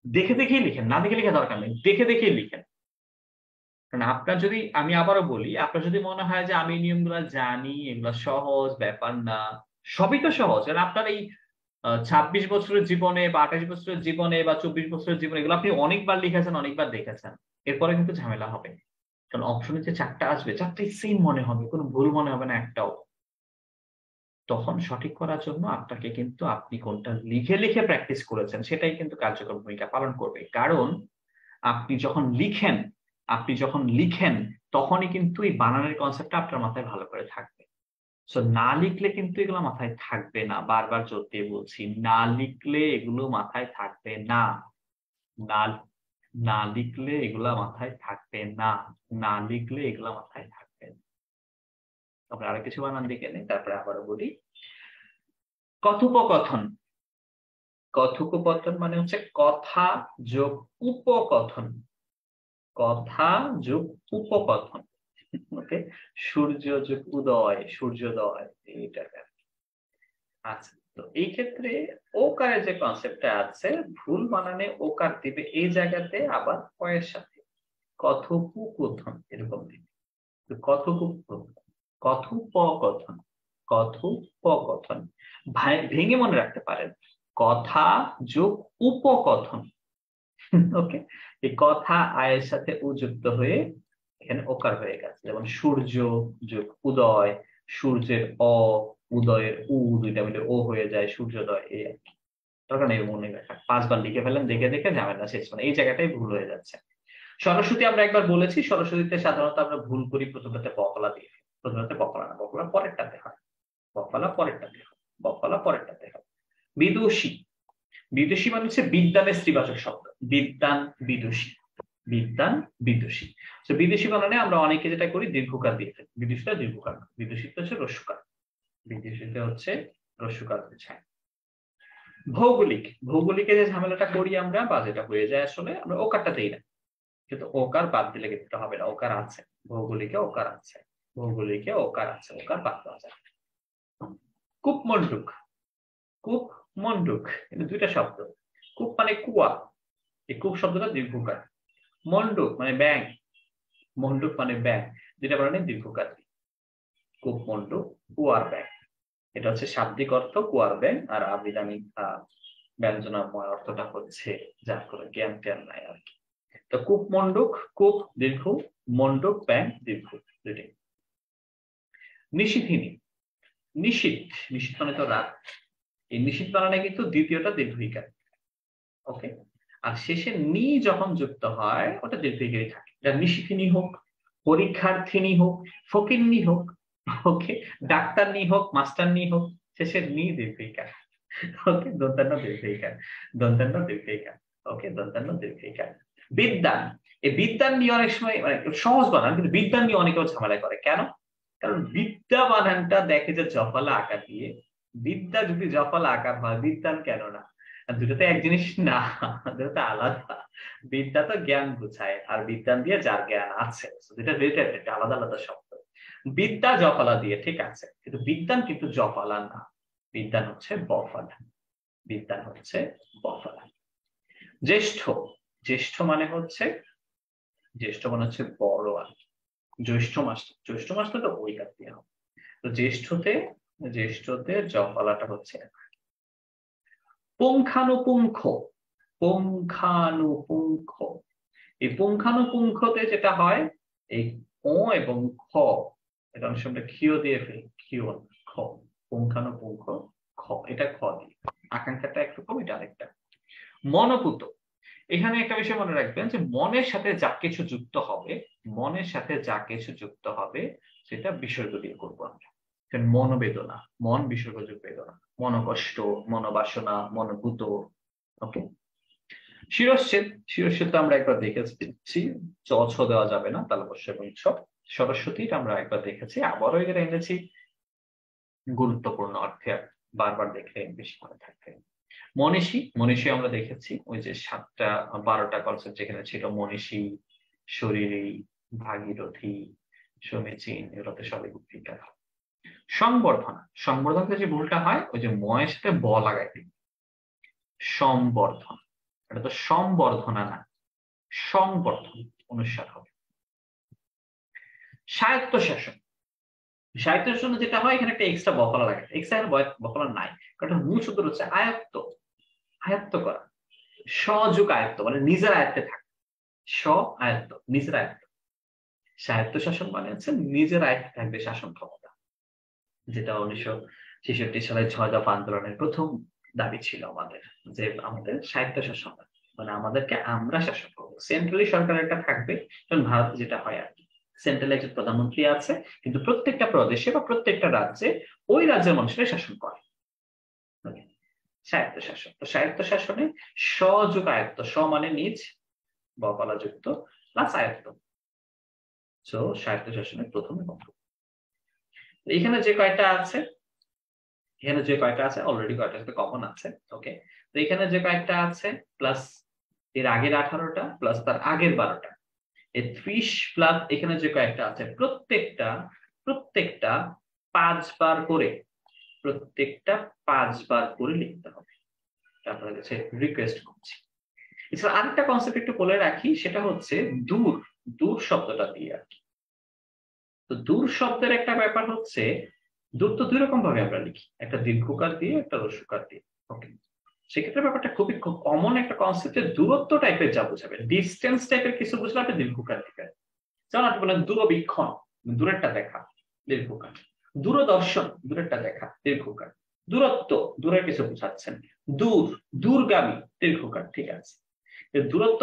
দেখে দেখেই লিখেন, না দেখে লিখে দরকার নেই, দেখে দেখেই লিখেন। কারণ আপনার যদি, আমি আবারও বলি, আপনার যদি মনে হয় যে আমি নিয়মগুলো জানি, এগুলো সহজ ব্যাপার না, সবই তো সহজ। কারণ আপনার এই 26 বছরের জীবনে বা 28 বছরের জীবনে বা 24 বছরের জীবনে এগুলো আপনি অনেকবার লিখেছেন, অনেকবার দেখেছেন, এরপরে কিন্তু ঝামেলা হবে। কারণ অপশনে যে 4টা আসবে 4টাই সেম মনে হবে, কোনো ভুল মনে হবে না একটাও। তখন সঠিক করার জন্য আপনাকে কিন্তু আপনি কোনটা লিখে লিখে প্র্যাকটিস করেছেন সেটাই কিন্তু কার্যকর ভূমিকা পালন করবে। কারণ আপনি যখন লিখেন, আপনি যখন লিখেন তখনই কিন্তু এই বানানের কনসেপ্টটা আপনার মাথায় ভালো করে থাকবে। সো না লিখলে কিন্তু এগুলো মাথায় থাকবে না, বারবার জোর দিয়ে বলছি, না লিখলে এগুলো মাথায় থাকবে না, না, না লিখলে এগুলা মাথায় থাকবে না, না লিখলে এগুলা মাথায় থাকবে না। আমরা আরো কিছু বানান দিকে নেই, তারপরে আবারও বলি। কথোপকথন, কথোপকথন মানে হচ্ছে কথা যোগ উপকথন, কথা যোগ উপকথন, ওকে, সূর্য যোগ উদয়, সূর্যোদয়, এইটা। আচ্ছা, তো এই ক্ষেত্রে ওকারের যে কনসেপ্টটা আছে, ভুল বানানে ওকার দিবে এই জায়গাতে, আবার কয়ের সাথে কথোপকথন এরকম দিবে। কথোপকথন, কথোপকথন, কথোপকথন। ভেঙে মনে রাখতে পারেন, কথা যোগ উপকথন। ওকে, এই কথা আয়ের সাথে উ যুক্ত হয়ে এখানে ওকার হয়ে গেছে। যেমন সূর্য যোগ উদয়, সূর্যের অ, উদয়ের উ, দুইটা মিলে ও হয়ে যায় সূর্যোদয়। এই আর কি, দরকার নেই মনে রাখা, 5 বার লিখে ফেলেন, দেখে দেখে ঝামেলা শেষ। মানে এই জায়গাটাই ভুল হয়ে যাচ্ছে। সরস্বতী আমরা একবার বলেছি, সরস্বতীতে সাধারণত আমরা ভুল করি, প্রথমটাতে বকলা দিয়ে, প্রথমটাতে বকলা না, বকলা পরেরটাতে হয়, বকলা পরেরটাতে হয়, বকলা পরেরটাতে হয়। বিদুষী, বিদুষী মানে হচ্ছে বিদ্যানের স্ত্রীবাচক শব্দ, বিদ্যান বিদুষী, বিদ্যান বিদুষী। তো বিদুষী বানানে আমরা অনেকে যেটা করি দীর্ঘকার দিয়ে ফেলি, বিদুষীটা দীর্ঘকার না, বিদুষীতে হচ্ছে রস্যকার, বিদুষীতে হচ্ছে রস্যকার বোঝায়। ভৌগোলিক, ভৌগোলিকে যে ঝামেলাটা করি আমরা, বা যেটা হয়ে যায় আসলে, আমরা ওকারটা দেই না, কিন্তু ওকার বাদ দিলে কিন্তু হবে না, ওকার আছে, ভৌগোলিকে ওকার আছে, ভৌগোলিকে ওকার আছে, ওকার বাদ দেওয়া যায়। কূপমণ্ডুক, কূপমণ্ডুক এটা দুইটা শব্দ। কূপ মানে কুয়া, এই কূপ শব্দটা দীর্ঘকার। মণ্ডুক মানে ব্যাং, মণ্ডুক মানে ব্যাং, যেটা মানে দীর্ঘকার। কূপমণ্ডুক, কুয়ার ব্যাং, এটা হচ্ছে শাব্দিক অর্থ কুয়ার ব্যাং, আর আবিধানিক ব্যঞ্জনাময় অর্থটা হচ্ছে যার করে জ্ঞান জ্ঞান নাই আর কি। তো কূপমণ্ডুক, কূপ দীর্ঘ, মণ্ডুক ব্যাং দীর্ঘ, দুটি। নিশিথিনী, নিশীথ, নিশীথ মানে তো রাত, এই নিশীথ বানানে কিন্তু দ্বিতীয়টা দীর্ঘইকার। ওকে, আর শেষে নি যখন যুক্ত হয় ওটা দীর্ঘইকারই থাকে। এটা নিশিথিনী হোক, পরীক্ষার্থিনী হোক, ফকিন্নি হোক, ওকে, ডাক্তারনি হোক, মাস্টারনি হোক, শেষের নি দীর্ঘইকার। ওকে, দন্তান্ন দীর্ঘইকার, দন্তান্ন দীর্ঘইকার, ওকে, দন্তান্ন দীর্ঘইকার। বিদ্যান, এই বিদ্যান নিয়ে অনেক সময় মানে সহজ বানান, কিন্তু বিদ্যান নিয়ে অনেকেও ঝামেলা করে। কেন? কারণ বিদ্যা বানানটা দেখে যে জফলা আকার দিয়ে, বিদ্যা যদি জফলা আকার হয় বিদ্যান কেন না? দুটোতে এক জিনিস না, দুটোতে আলাদা। বিদ্যা তো জ্ঞান বুঝায়, আর বিদ্যান দিয়ে যার জ্ঞান আছে, দুটো রিলেটেড, আলাদা আলাদা শব্দ। বিদ্যা জফলা দিয়ে ঠিক আছে, কিন্তু বিদ্যান কিন্তু জফলা না, বিদ্যান হচ্ছে বফলা, বিদ্যান হচ্ছে বফলা। জ্যেষ্ঠ, জ্যেষ্ঠ মানে হচ্ছে, জ্যেষ্ঠ মানে হচ্ছে বড় আর কি। জ্যৈষ্ঠ মাস, জ্যৈষ্ঠ মাসটা তো ওই কাট দিয়ে হবে। তো জ্যেষ্ঠতে, জ্যেষ্ঠতে জফলাটা হচ্ছে। পুঙ্খানুপুঙ্খ, পুঙ্খানুপুঙ্খ, এই পুঙ্খানুপুঙ্খতে যেটা হয়, এই ও এবং খ, এটা অনেক সময় ক্ষীয় দিয়ে ফেলি, ক্ষীয় খ, পুঙ্খানুপুঙ্খ খ, এটা খ দিয়ে, আকাঙ্ক্ষাটা একরকম, এটা আরেকটা। মনোপুত, এখানে একটা বিষয় মনে রাখবেন যে মনের সাথে যা কিছু যুক্ত হবে, মনের সাথে যা কিছু যুক্ত হবে সেটা বিসর্গ দিয়ে করবো আমরা। মনোবেদনা, মন বিসর্গযোগ বেদনা, মনোকষ্ট, মনোবাসনা, মনোভূত। ওকে, শিরশ্ছেদ, শিরশ্ছেদ তো আমরা একবার দেখেছি, চ ছ দেওয়া যাবে না, তালবস্য এবং ছ। সরস্বতীটা আমরা একবার দেখেছি, আবারও এটা এনেছি গুরুত্বপূর্ণ অর্থে, বারবার দেখলে বেশি মনে থাকবে। মনীষী, মনীষী আমরা দেখেছি ওই যে 7টা 12টা কনসেপ্ট যেখানে ছিল, মনীষী, শরীরী, ভাগীরথী, সমীচীন, এগুলোতে সবই উদ্ভিকার। সংবর্ধনা, সংবর্ধনাতে যে ভুলটা হয় ওই যে ময়ের সাথে ব লাগাই দিই, সম্বর্ধনা, এটা তো সম্বর্ধনা না, সংবর্ধন, অনুসার হবে। স্বায়ত্তশাসন, স্বায়ত্তশাসন যেটা হয় এখানে একটা এক্সট্রা বফলা লাগে, এক্সট্রা বফলা নাই, কারণ মূল শব্দ হচ্ছে আয়ত্ত, আয়ত্ত করা। সযুগ আয়ত্ত মানে নিজের আয়ত্তে থাকে, স্ব আয়ত্ত, নিজের আয়ত্ত। স্বায়ত্তশাসন মানে হচ্ছে নিজের আয়ত্তে থাকবে শাসন ক্ষমতা, যেটা 1966 সালে 6 দফা আন্দোলনের প্রথম দাবি ছিল আমাদের, যে আমাদের স্বায়ত্তশাসন মানে আমাদেরকে আমরা শাসন করবো। সেন্ট্রালি সরকার একটা থাকবে, কারণ ভারতে যেটা হয় আর কি, সেন্ট্রালে একজন প্রধানমন্ত্রী আছে, কিন্তু প্রত্যেকটা প্রদেশে বা প্রত্যেকটা রাজ্যে ওই রাজ্যের মানুষরা শাসন করে, স্বায়ত্তশাসন। তো স্বায়ত্তশাসনে সযুগ আয়ত্ত, স মানে নিজ, বলা যুক্ত, প্লাস আয়ত্ত, তো স্বায়ত্তশাসনের প্রথম বক্তব্য। এখানে যে কয়টা আছে, এখানে যে কয়টা আছে অলরেডি কয়টা সাথে কমন আছে। ওকে, তো এখানে যে কয়টা আছে প্লাস এর আগের 18টা প্লাস তার আগের 12টা, এই 30 প্লাস এখানে যে কয়টা আছে প্রত্যেকটা 5 বার করে, প্রত্যেকটা 5 বার করে লিখতে হবে, আপনাদের কাছে রিকোয়েস্ট করছি। এছাড়া আরেকটা কনসেপ্ট একটু বলে রাখি, সেটা হচ্ছে দূর, দূর শব্দটা দিয়ে আর কি। তো দূর শব্দের একটা ব্যাপার হচ্ছে দূর তো দুই রকম ভাবে আমরা লিখি, একটা দীর্ঘকার দিয়ে একটা হ্রস্বকার দিয়ে। ওকে, সেক্ষেত্রে ব্যাপারটা খুবই কমন একটা কনসেপ্টের দূরত্ব টাইপের যা বোঝাবে, ডিস্টেন্স টাইপের কিছু বুঝলে আপনি দীর্ঘকার দিবেন। যেমন আপনি বলেন দূরবীক্ষণ, দূরেরটা দেখা, দীর্ঘকার। দূরদর্শন, দূরেরটা দেখা, দীর্ঘকার। দূরত্ব, দূরের কিছু বোঝাচ্ছেন। দূর, দূরগামী, দীর্ঘকার। ঠিক আছে, দূরত্ব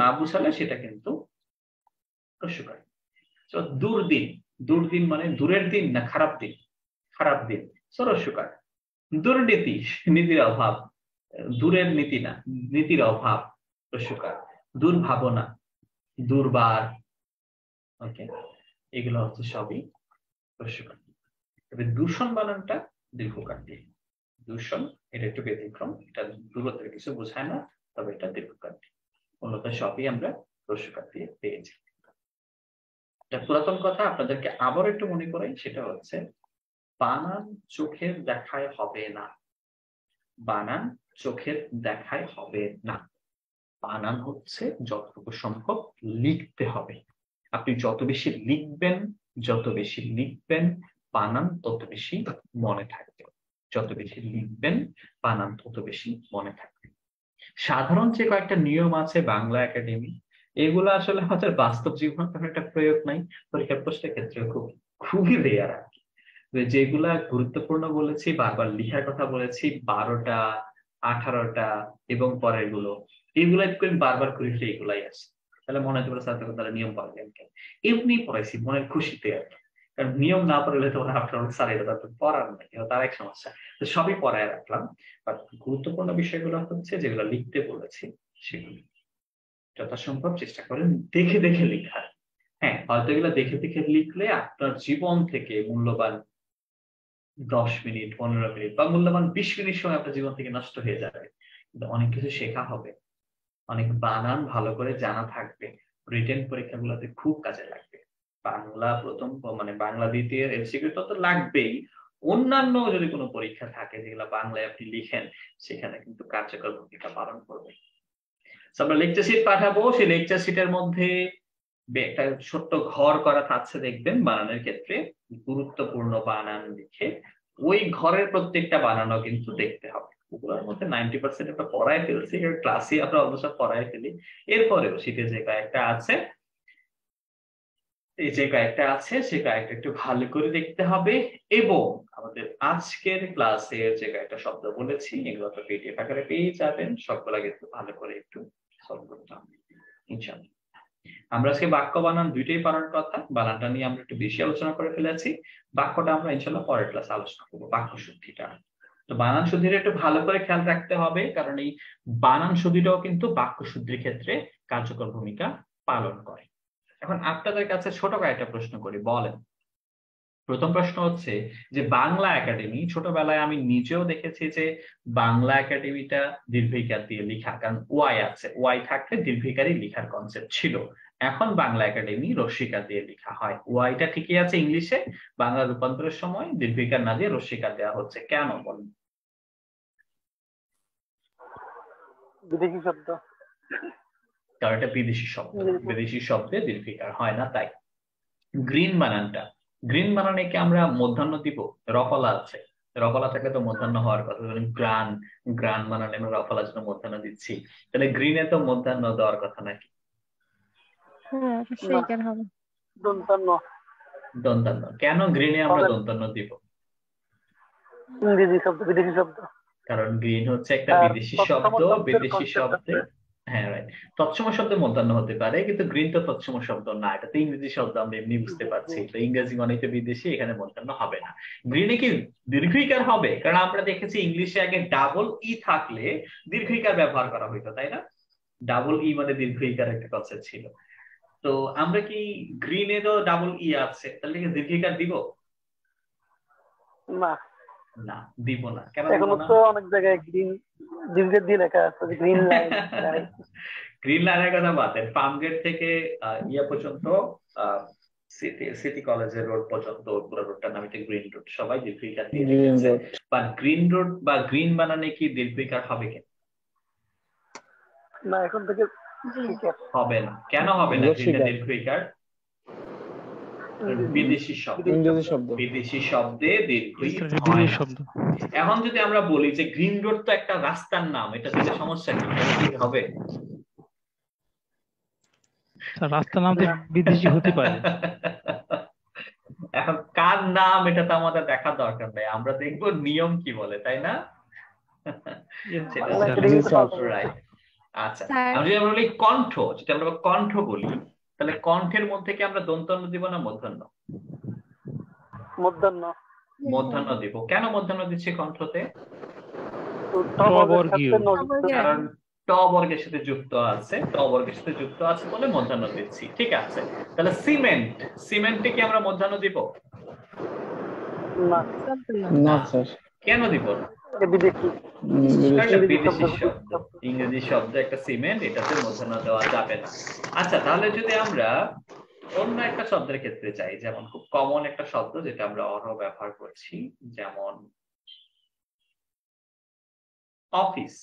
না বোঝালে সেটা কিন্তু হ্রস্বকার। দুর্দিন, দুর্দিন মানে দূরের দিন না খারাপ দিন, খারাপ দিন, হ্রস্বকার। দুর্নীতি, নীতির অভাব, দূরের নীতি না, নীতির অভাব, হ্রস্বকার। দুর্ভাবনা, দুর্বার, ওকে, এগুলো হচ্ছে সবই হ্রস্বকার। তবে দূষণ বানানটা দীর্ঘকার দিয়ে। দূষণ এটা একটু ব্যতিক্রম, এটা দূরত্বের কিছু বোঝায় না, তবে এটা দীর্ঘকার দিয়ে। অন্যত সবই আমরা হ্রস্বকার দিয়ে পেয়েছি। একটা পুরাতন কথা আপনাদেরকে আবার একটু মনে করাই, সেটা হচ্ছে বানান চোখের দেখায় হবে না। বানান চোখের দেখায় হবে না। বানান হচ্ছে যতটুকু সম্ভব লিখতে হবে। আপনি যত বেশি লিখবেন বানান তত বেশি মনে থাকবে। যত বেশি লিখবেন বানান তত বেশি মনে থাকবে। সাধারণ যে কয়েকটা নিয়ম আছে বাংলা একাডেমি, এগুলো আসলে আমাদের বাস্তব জীবনে তেমন একটা প্রয়োগ নাই, পরীক্ষার প্রশ্নের ক্ষেত্রে খুবই রেয়ার আর কি। যেগুলা গুরুত্বপূর্ণ বলেছি, বারবার লিখার কথা বলেছি, 12টা 18টা এবং পরের গুলো, এগুলাই বারবার করে এগুলাই আছে। তাহলে মনে হতে পারে স্যার তখন তারা নিয়ম পারলেন কেন? এমনি পড়াইছি মনের খুশিতে আর কি। কারণ নিয়ম না পড়লে তোমার আপনার স্যার এটা তো পড়ার নাই, তার এক সমস্যা। তো সবই পড়ায় রাখলাম। বাট গুরুত্বপূর্ণ বিষয়গুলো হচ্ছে যেগুলো লিখতে বলেছি সেগুলো যথাসম্ভব চেষ্টা করেন দেখে দেখে লেখার। হ্যাঁ, হয়তো এগুলো দেখে দেখে লিখলে আপনার জীবন থেকে মূল্যবান 10 মিনিট 15 মিনিট বা মূল্যবান 20 মিনিট সময় আপনার জীবন থেকে নষ্ট হয়ে যাবে, কিন্তু অনেক কিছু শেখা হবে, অনেক বানান ভালো করে জানা থাকবে, রিটেন পরীক্ষাগুলোতে খুব কাজে লাগবে। বাংলা প্রথম মানে বাংলা দ্বিতীয় এমসিকিউ তো লাগবেই, অন্যান্য যদি কোনো পরীক্ষা থাকে যেগুলো বাংলায় আপনি লিখেন সেখানে কিন্তু কার্যকর ভূমিকা পালন করবে। আমরা লেকচার শিট পাঠাবো, সেই লেকচার শিটের মধ্যে একটা ছোট্ট ঘর করা থাকছে দেখবেন বানানের ক্ষেত্রে, গুরুত্বপূর্ণ বানান লিখে ওই ঘরের প্রত্যেকটা বানানও কিন্তু দেখতে হবে। ওগুলোর মধ্যে 90% আমরা পড়ায় ফেলছি, ক্লাসে আমরা অবশ্য পড়ায় ফেলি। এরপরেও শীতে যে কয়েকটা আছে, সে কয়েকটা একটু ভালো করে দেখতে হবে। এবং আমাদের আজকের ক্লাসের যে কয়েকটা শব্দ বলেছি এগুলো তো পিডিএফ আকারে পেয়ে যাবেন, সবগুলা কিন্তু ভালো করে একটু সলভ করতে হবে ইনশাআল্লাহ। আমরা আজকে বাক্য বানান দুইটাই পারার কথা, বানানটা নিয়ে আমরা একটু বেশি আলোচনা করে ফেলেছি। বাক্যটা আমরা ইনশাআল্লাহ পরের ক্লাসে আলোচনা করবো, বাক্য শুদ্ধিটা। তো বানান শুদ্ধিটা একটু ভালো করে খেয়াল রাখতে হবে, কারণ এই বানান শুদ্ধিটাও কিন্তু বাক্য শুদ্ধির ক্ষেত্রে কার্যকর ভূমিকা পালন করে। এখন আপনাদের কাছে ছোট কয়েকটা প্রশ্ন করি, বলেন। প্রথম প্রশ্ন হচ্ছে যে বাংলা একাডেমি, ছোটবেলায় আমি নিজেও দেখেছি যে বাংলা একাডেমিটা দীর্ঘিকার দিয়ে লেখা, কারণ ওয়াই আছে, ওয়াই থাকলে দীর্ঘিকারই লেখার কনসেপ্ট ছিল। এখন বাংলা একাডেমি রস্যিকার দিয়ে লেখা হয়। ওয়াইটা ঠিকই আছে ইংলিশে, বাংলা রূপান্তরের সময় দীর্ঘিকার না দিয়ে রস্যিকার দেওয়া হচ্ছে, কেন বলেন? বিদেশি শব্দ, কারণ এটা বিদেশি শব্দ, বিদেশি শব্দে দীর্ঘিকার হয় না তাই। গ্রিন বানানটা, গ্রিন বানানে কি আমরা মধ্যাহ্ন দিব? রফলা আছে, রফলা থাকলে তো মধ্যাহ্ন হওয়ার কথা। গ্রান, গ্রান বানানে আমরা রফলার জন্য মধ্যাহ্ন দিচ্ছি, তাহলে গ্রিনে তো মধ্যাহ্ন দেওয়ার কথা নাকি? হ্যাঁ, সেইকার হবে। দন্তান্ন, দন্তান্ন। কেন গ্রিনে আমরা দন্তান্ন দিব? ইংরেজি শব্দ, বিদেশি শব্দ। কারণ গ্রিন হচ্ছে একটা বিদেশি শব্দ, বিদেশি শব্দে, হ্যাঁ রাইট, তৎসম শব্দে মধ্যাহ্ন হতে পারে, কিন্তু গ্রিন তো তৎসম শব্দ না, এটা তো ইংরেজি শব্দ, আমরা এমনি বুঝতে পারছি। তো ইংরেজি মানে তো বিদেশি, এখানে মধ্যাহ্ন হবে না। গ্রিনে কি দীর্ঘিকার হবে? কারণ আমরা দেখেছি ইংলিশে আগে ডাবল ই থাকলে দীর্ঘিকার ব্যবহার করা হইতো, তাই না? ডাবল ই মানে দীর্ঘিকার একটা কনসেপ্ট ছিল। তো আমরা কি গ্রিনেরও ডাবল ই আছে, তাহলে কি দীর্ঘিকার দিব? না, না, দিব না। কেন দিব এখনো না? তো অনেক জায়গায় গ্রিন দীর্ঘের দিয়ে লেখা আছে, গ্রিন লাইন। গ্রিন লাইনের কথা বাদেন, ফার্মগেট থেকে ইয়া পর্যন্ত, সিটি কলেজের রোড পর্যন্ত পুরো রোডটার নাম গ্রিন রোড, সবাই দীর্ঘিকার দিয়ে লিখেছে। বাট গ্রিন রোড বা গ্রিন বানানে কি দীর্ঘিকার হবে কেন? না, এখন থেকে হবে না। কেন হবে না গ্রিনে দীর্ঘিকার? বিদেশি শব্দ, ইংরেজি শব্দ। বিদেশি শব্দে দীর্ঘই স্যার হয় বিদেশি না। শব্দ। এখন যদি আমরা বলি যে গ্রিন রোড তো একটা রাস্তার নাম, এটা দিলে সমস্যা কি? এটা কি হবে? স্যার রাস্তার নাম তো বিদেশি হতে পারে। এখন কার নাম এটা তো আমাদের দেখার দরকার নেই, আমরা দেখবো নিয়ম কি বলে, তাই না? সেটা বাংলা স্যার। একাডেমি তো পাবো। রাইট। আচ্ছা, স্যার আমি যদি আমরা বলি কণ্ঠ, যদি আমরা কণ্ঠ বলি, তাহলে কণ্ঠের মধ্যে কি আমরা দন্তন্য দিব না মূর্ধন্য? মধ্যাহ্ন মূর্ধন্য দিব। কেন মূর্ধন্য দিচ্ছি কণ্ঠতে? স্ববর্গীয়। কারণ ট বর্গের সাথে যুক্ত আছে, ট বর্গের সাথে যুক্ত আছে বলে মূর্ধন্য দিচ্ছি। ঠিক আছে, তাহলে সিমেন্ট, সিমেন্টে কি আমরা মূর্ধন্য দিব? না, না স্যার। কেন দিব না? এটা বিদেশি। একটা বিদেশি শব্দ, ইংরেজি শব্দ একটা সিমেন্ট, এটাতে মূর্ধন্য দেওয়া যাবে না। আচ্ছা, তাহলে যদি আমরা অন্য একটা শব্দের ক্ষেত্রে চাই, যেমন খুব কমন একটা শব্দ যেটা আমরা অহরহ ব্যবহার করছি, যেমন অফিস।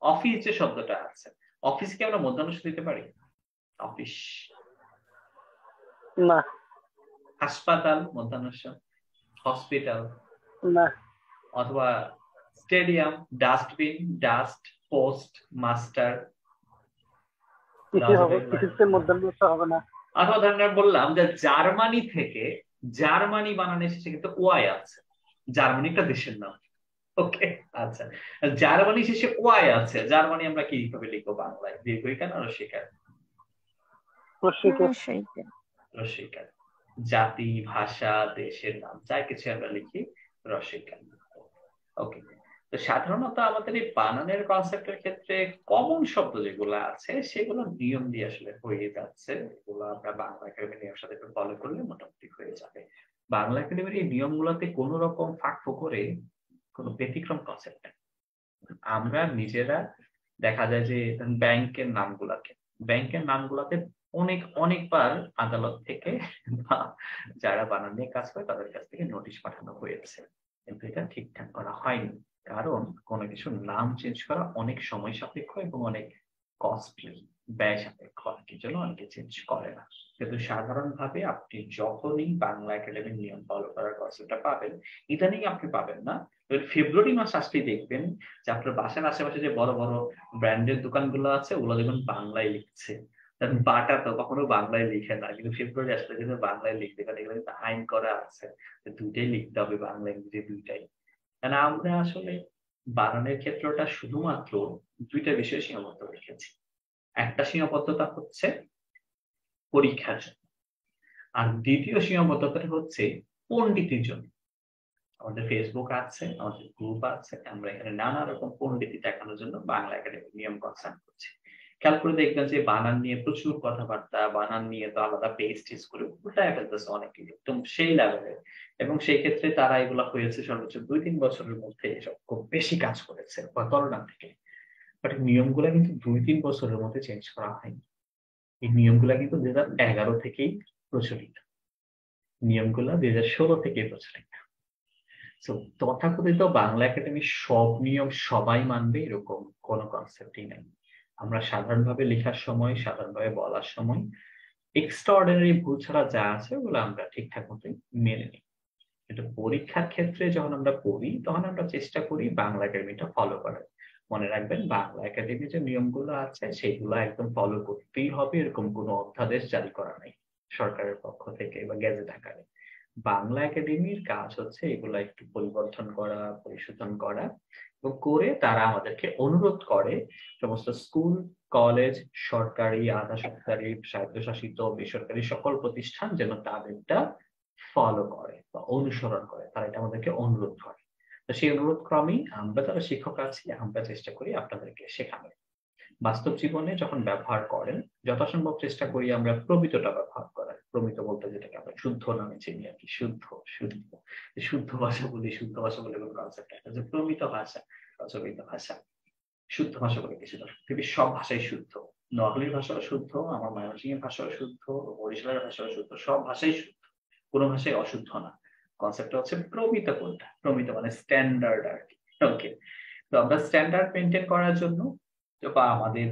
অফিস যে শব্দটা আছে, অফিসকে আমরা মূর্ধন্য দিতে পারি? অফিস। না, হাসপাতাল মূর্ধন্য, হসপিটাল, না, অথবা stadium, dustbin, dust, post, master. কৃষি হবে, কৃষিতে মধ্যাহ্ন হবে না। অথবা ধরেন বললাম যে জার্মানি থেকে, জার্মানি বানানো এসেছে কিন্তু ওয়াই আছে, জার্মানি একটা দেশের নাম। ওকে, আচ্ছা, জার্মানি শেষে ওয়াই আছে, জার্মানি আমরা কিভাবে লিখবো বাংলায়? দীর্ঘইকার না রস্বইকার? রস্বইকার। জাতি, ভাষা, দেশের নাম যাই কিছু আমরা লিখি রস্বইকার। ওকে, তো সাধারণত আমাদের এই বানানের কনসেপ্টের ক্ষেত্রে কমন শব্দ যেগুলো আছে সেগুলো নিয়ম দিয়ে আসলে হয়ে যাচ্ছে, এগুলো আমরা বাংলা একাডেমির নিয়মের সাথে ফলো করলে মোটামুটি হয়ে যাবে। বাংলা একাডেমির এই নিয়মগুলোতে কোনো রকম ফাঁক ফোকরে কোনো ব্যতিক্রম কনসেপ্ট নেই। আমরা নিজেরা দেখা যায় যে ব্যাংকের নামগুলাতে অনেকবার আদালত থেকে বা যারা বানান নিয়ে কাজ করে তাদের কাছ থেকে নোটিশ পাঠানো হয়েছে, কিন্তু এটা ঠিকঠাক করা হয়নি। কারণ কোনো কিছুর নাম চেঞ্জ করা অনেক সময় সাপেক্ষ এবং অনেক কস্টলি, ব্যয় সাপেক্ষ, অনেকের জন্য অনেকে চেঞ্জ করে না। কিন্তু সাধারণভাবে আপনি যখনই বাংলা একাডেমির নিয়ম ফলো করার কনসেপ্টটা পাবেন, ইদানিং আপনি পাবেন না, ফেব্রুয়ারি মাস আসলেই দেখবেন যে আপনার বাসার আশেপাশে যে বড় বড় ব্র্যান্ডের দোকানগুলো আছে ওগুলো দেখবেন বাংলায় লিখছে। বাটা তো কখনো বাংলায় লিখে না, কিন্তু ফেব্রুয়ারি আসলে কিন্তু বাংলায় লিখতে, কারণ এগুলো কিন্তু আইন করা আছে, দুইটাই লিখতে হবে, বাংলা ইংরেজি দুইটাই। কারণ আমরা আসলে বানানের ক্ষেত্রটা শুধুমাত্র দুইটা বিষয়ে সীমাবদ্ধ রেখেছি। একটা সীমাবদ্ধতা হচ্ছে পরীক্ষার জন্য, আর দ্বিতীয় সীমাবদ্ধতা হচ্ছে পণ্ডিতির জন্য। আমাদের ফেসবুক আছে, আমাদের গ্রুপ আছে, আমরা এখানে নানা রকম পণ্ডিতি দেখানোর জন্য বাংলা একাডেমির নিয়ম কনসার্ন করছি। খেয়াল করে দেখবেন যে বানান নিয়ে প্রচুর কথাবার্তা, বানান নিয়ে তো আলাদা পেজ টেস্ট করে উল্টায় ফেলতেছে অনেকে, একদম সেই লেভেলে। এবং সেই ক্ষেত্রে তারা এগুলা হয়েছে সর্বোচ্চ 2-3 বছরের মধ্যে এসব খুব বেশি কাজ করেছে করোনা থেকে। বাট নিয়মগুলা কিন্তু 2-3 বছরের মধ্যে চেঞ্জ করা হয়নি। এই নিয়মগুলা কিন্তু 2011 থেকেই প্রচলিত, নিয়মগুলা 2016 থেকেই প্রচলিত। তথাকথিত বাংলা একাডেমির সব নিয়ম সবাই মানবে এরকম কোনো কনসেপ্টই নেই। আমরা সাধারণভাবে লেখার সময়, সাধারণভাবে বলার সময় এক্সট্রা অর্ডিনারি ভুল ছাড়া যা আছে ওগুলো আমরা ঠিকঠাক মতো মেনে নিই। কিন্তু পরীক্ষার ক্ষেত্রে যখন আমরা পড়ি তখন আমরা চেষ্টা করি বাংলা একাডেমিটা ফলো করার। মনে রাখবেন, বাংলা একাডেমির যে নিয়মগুলো আছে সেগুলো একদম ফলো করতেই হবে, এরকম কোনো অধ্যাদেশ জারি করা নাই সরকারের পক্ষ থেকে বা গেজেট আকারে। বাংলা একাডেমির কাজ হচ্ছে এগুলা একটু পরিবর্তন করা, পরিশোধন করা, এবং করে তারা আমাদেরকে অনুরোধ করে সমস্ত স্কুল, কলেজ, সরকারি, আধা সরকারি, স্বায়ত্তশাসিত, বেসরকারি সকল প্রতিষ্ঠান যেন তাদেরটা ফলো করে বা অনুসরণ করে, তারা এটা আমাদেরকে অনুরোধ করে। তো সেই অনুরোধ ক্রমেই আমরা যারা শিক্ষক আছি আমরা চেষ্টা করি আপনাদেরকে শেখানোর। বাস্তব জীবনে যখন ব্যবহার করেন যথাসম্ভব চেষ্টা করি আমরা প্রমিতটা ব্যবহার করার। প্রমিত বলতে যেটাকে আমরা শুদ্ধ নামে চিনি আর কি, শুদ্ধ শুদ্ধ ভাষা বলি, শুদ্ধ ভাষা বলে কোনো কনসেপ্ট আছে যে প্রমিত ভাষা, প্রচলিত ভাষা, শুদ্ধ ভাষা বলে কিছু না। পৃথিবীর সব ভাষাই শুদ্ধ, নোয়াখালীর ভাষাও শুদ্ধ, আমার ময়মনসিংহের ভাষাও শুদ্ধ, বরিশালের ভাষাও শুদ্ধ, সব ভাষাই শুদ্ধ, কোনো ভাষাই অশুদ্ধ না। কনসেপ্টটা হচ্ছে প্রমিত কোনটা, প্রমিত মানে স্ট্যান্ডার্ড আর কি। ওকে, তো আমরা স্ট্যান্ডার্ড মেনটেন করার জন্য বা আমাদের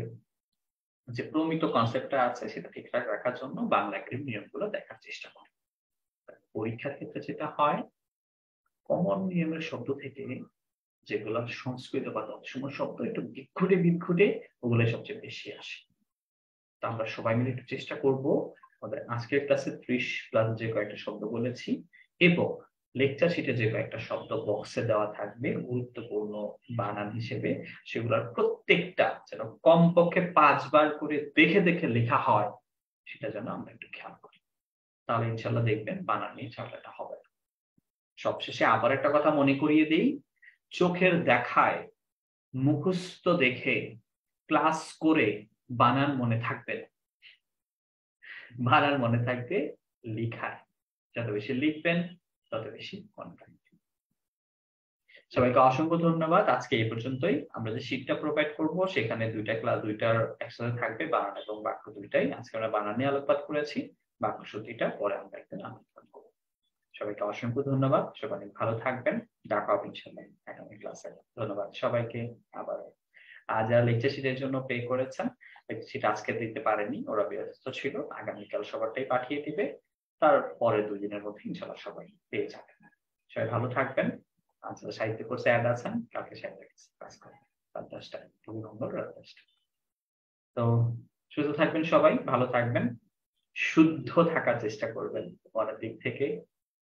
যে প্রমিত কনসেপ্টটা আছে সেটা ঠিকঠাক রাখার জন্য বাংলা একাডেমির নিয়মগুলো দেখার চেষ্টা করি। পরীক্ষার ক্ষেত্রে যেটা হয়, কমন নিয়মের শব্দ থেকে যেগুলো সংস্কৃত বা তৎসম শব্দ একটু বিদঘুটে বিদঘুটে, ওগুলো সবচেয়ে বেশি আসে। তো আমরা সবাই মিলে একটু চেষ্টা করব আমাদের আজকের ক্লাসে 30+ যে কয়েকটা শব্দ বলেছি এবং লেকচার শিটে যে কয়েকটা শব্দ বক্সে দেওয়া থাকবে গুরুত্বপূর্ণ বানান হিসেবে, সেগুলোর প্রত্যেকটা যেন কমপক্ষে 5 বার করে দেখে দেখে লেখা হয়, সেটা যেন আমরা একটু খেয়াল করি। তাহলে ইনশাল্লাহ দেখবেন বানান নিয়ে ঝামেলাটা হবে না। সবশেষে আবার একটা কথা মনে করিয়ে দিই, চোখের দেখায় মুখস্থ দেখে ক্লাস করে বানান মনে থাকবে না। বানান মনে থাকবে লিখায়। যত বেশি লিখবেন তত বেশি মনে থাকবে। সবাইকে অসংখ্য ধন্যবাদ। আজকে এই পর্যন্তই। আমরা যে শীটটা প্রোভাইড করব সেখানে দুইটার একসাথে থাকবে, বানান এবং বাক্য দুইটাই। আজকে আমরা বানান নিয়ে আলোকপাত করেছি, বাক্য সূত্রটা পরে আমরা একদিন আলোচনা করব। সবাইকে অসংখ্য ধন্যবাদ। সবাই অনেক ভালো থাকবেন। দেখা হবে ইনশাআল্লাহ আগামী ক্লাসে। ধন্যবাদ সবাইকে। আবার যারা লেকচার শিটের জন্য পে করেছেন, লেকচার শিট আজকে দিতে পারেনি, ওরা ব্যস্ত ছিল, আগামীকাল সবারটাই পাঠিয়ে দিবে। তারপরে 2 দিনের মধ্যে ইনশাআল্লাহ সবাই পেয়ে যাবেন। সবাই ভালো থাকবেন। আচ্ছা, সাহিত্য কোর্সে অ্যাড আছেন, কালকে সাহিত্য ক্লাস করবেন রাত 10টায়, খুবই মঙ্গল রাত 10টায়। তো সুস্থ থাকবেন সবাই, ভালো থাকবেন, শুদ্ধ থাকার চেষ্টা করবেন মনের দিক থেকে,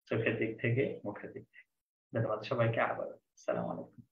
চোখের দিক থেকে, মুখের দিক থেকে। ধন্যবাদ সবাইকে। আবার আসসালামু আলাইকুম।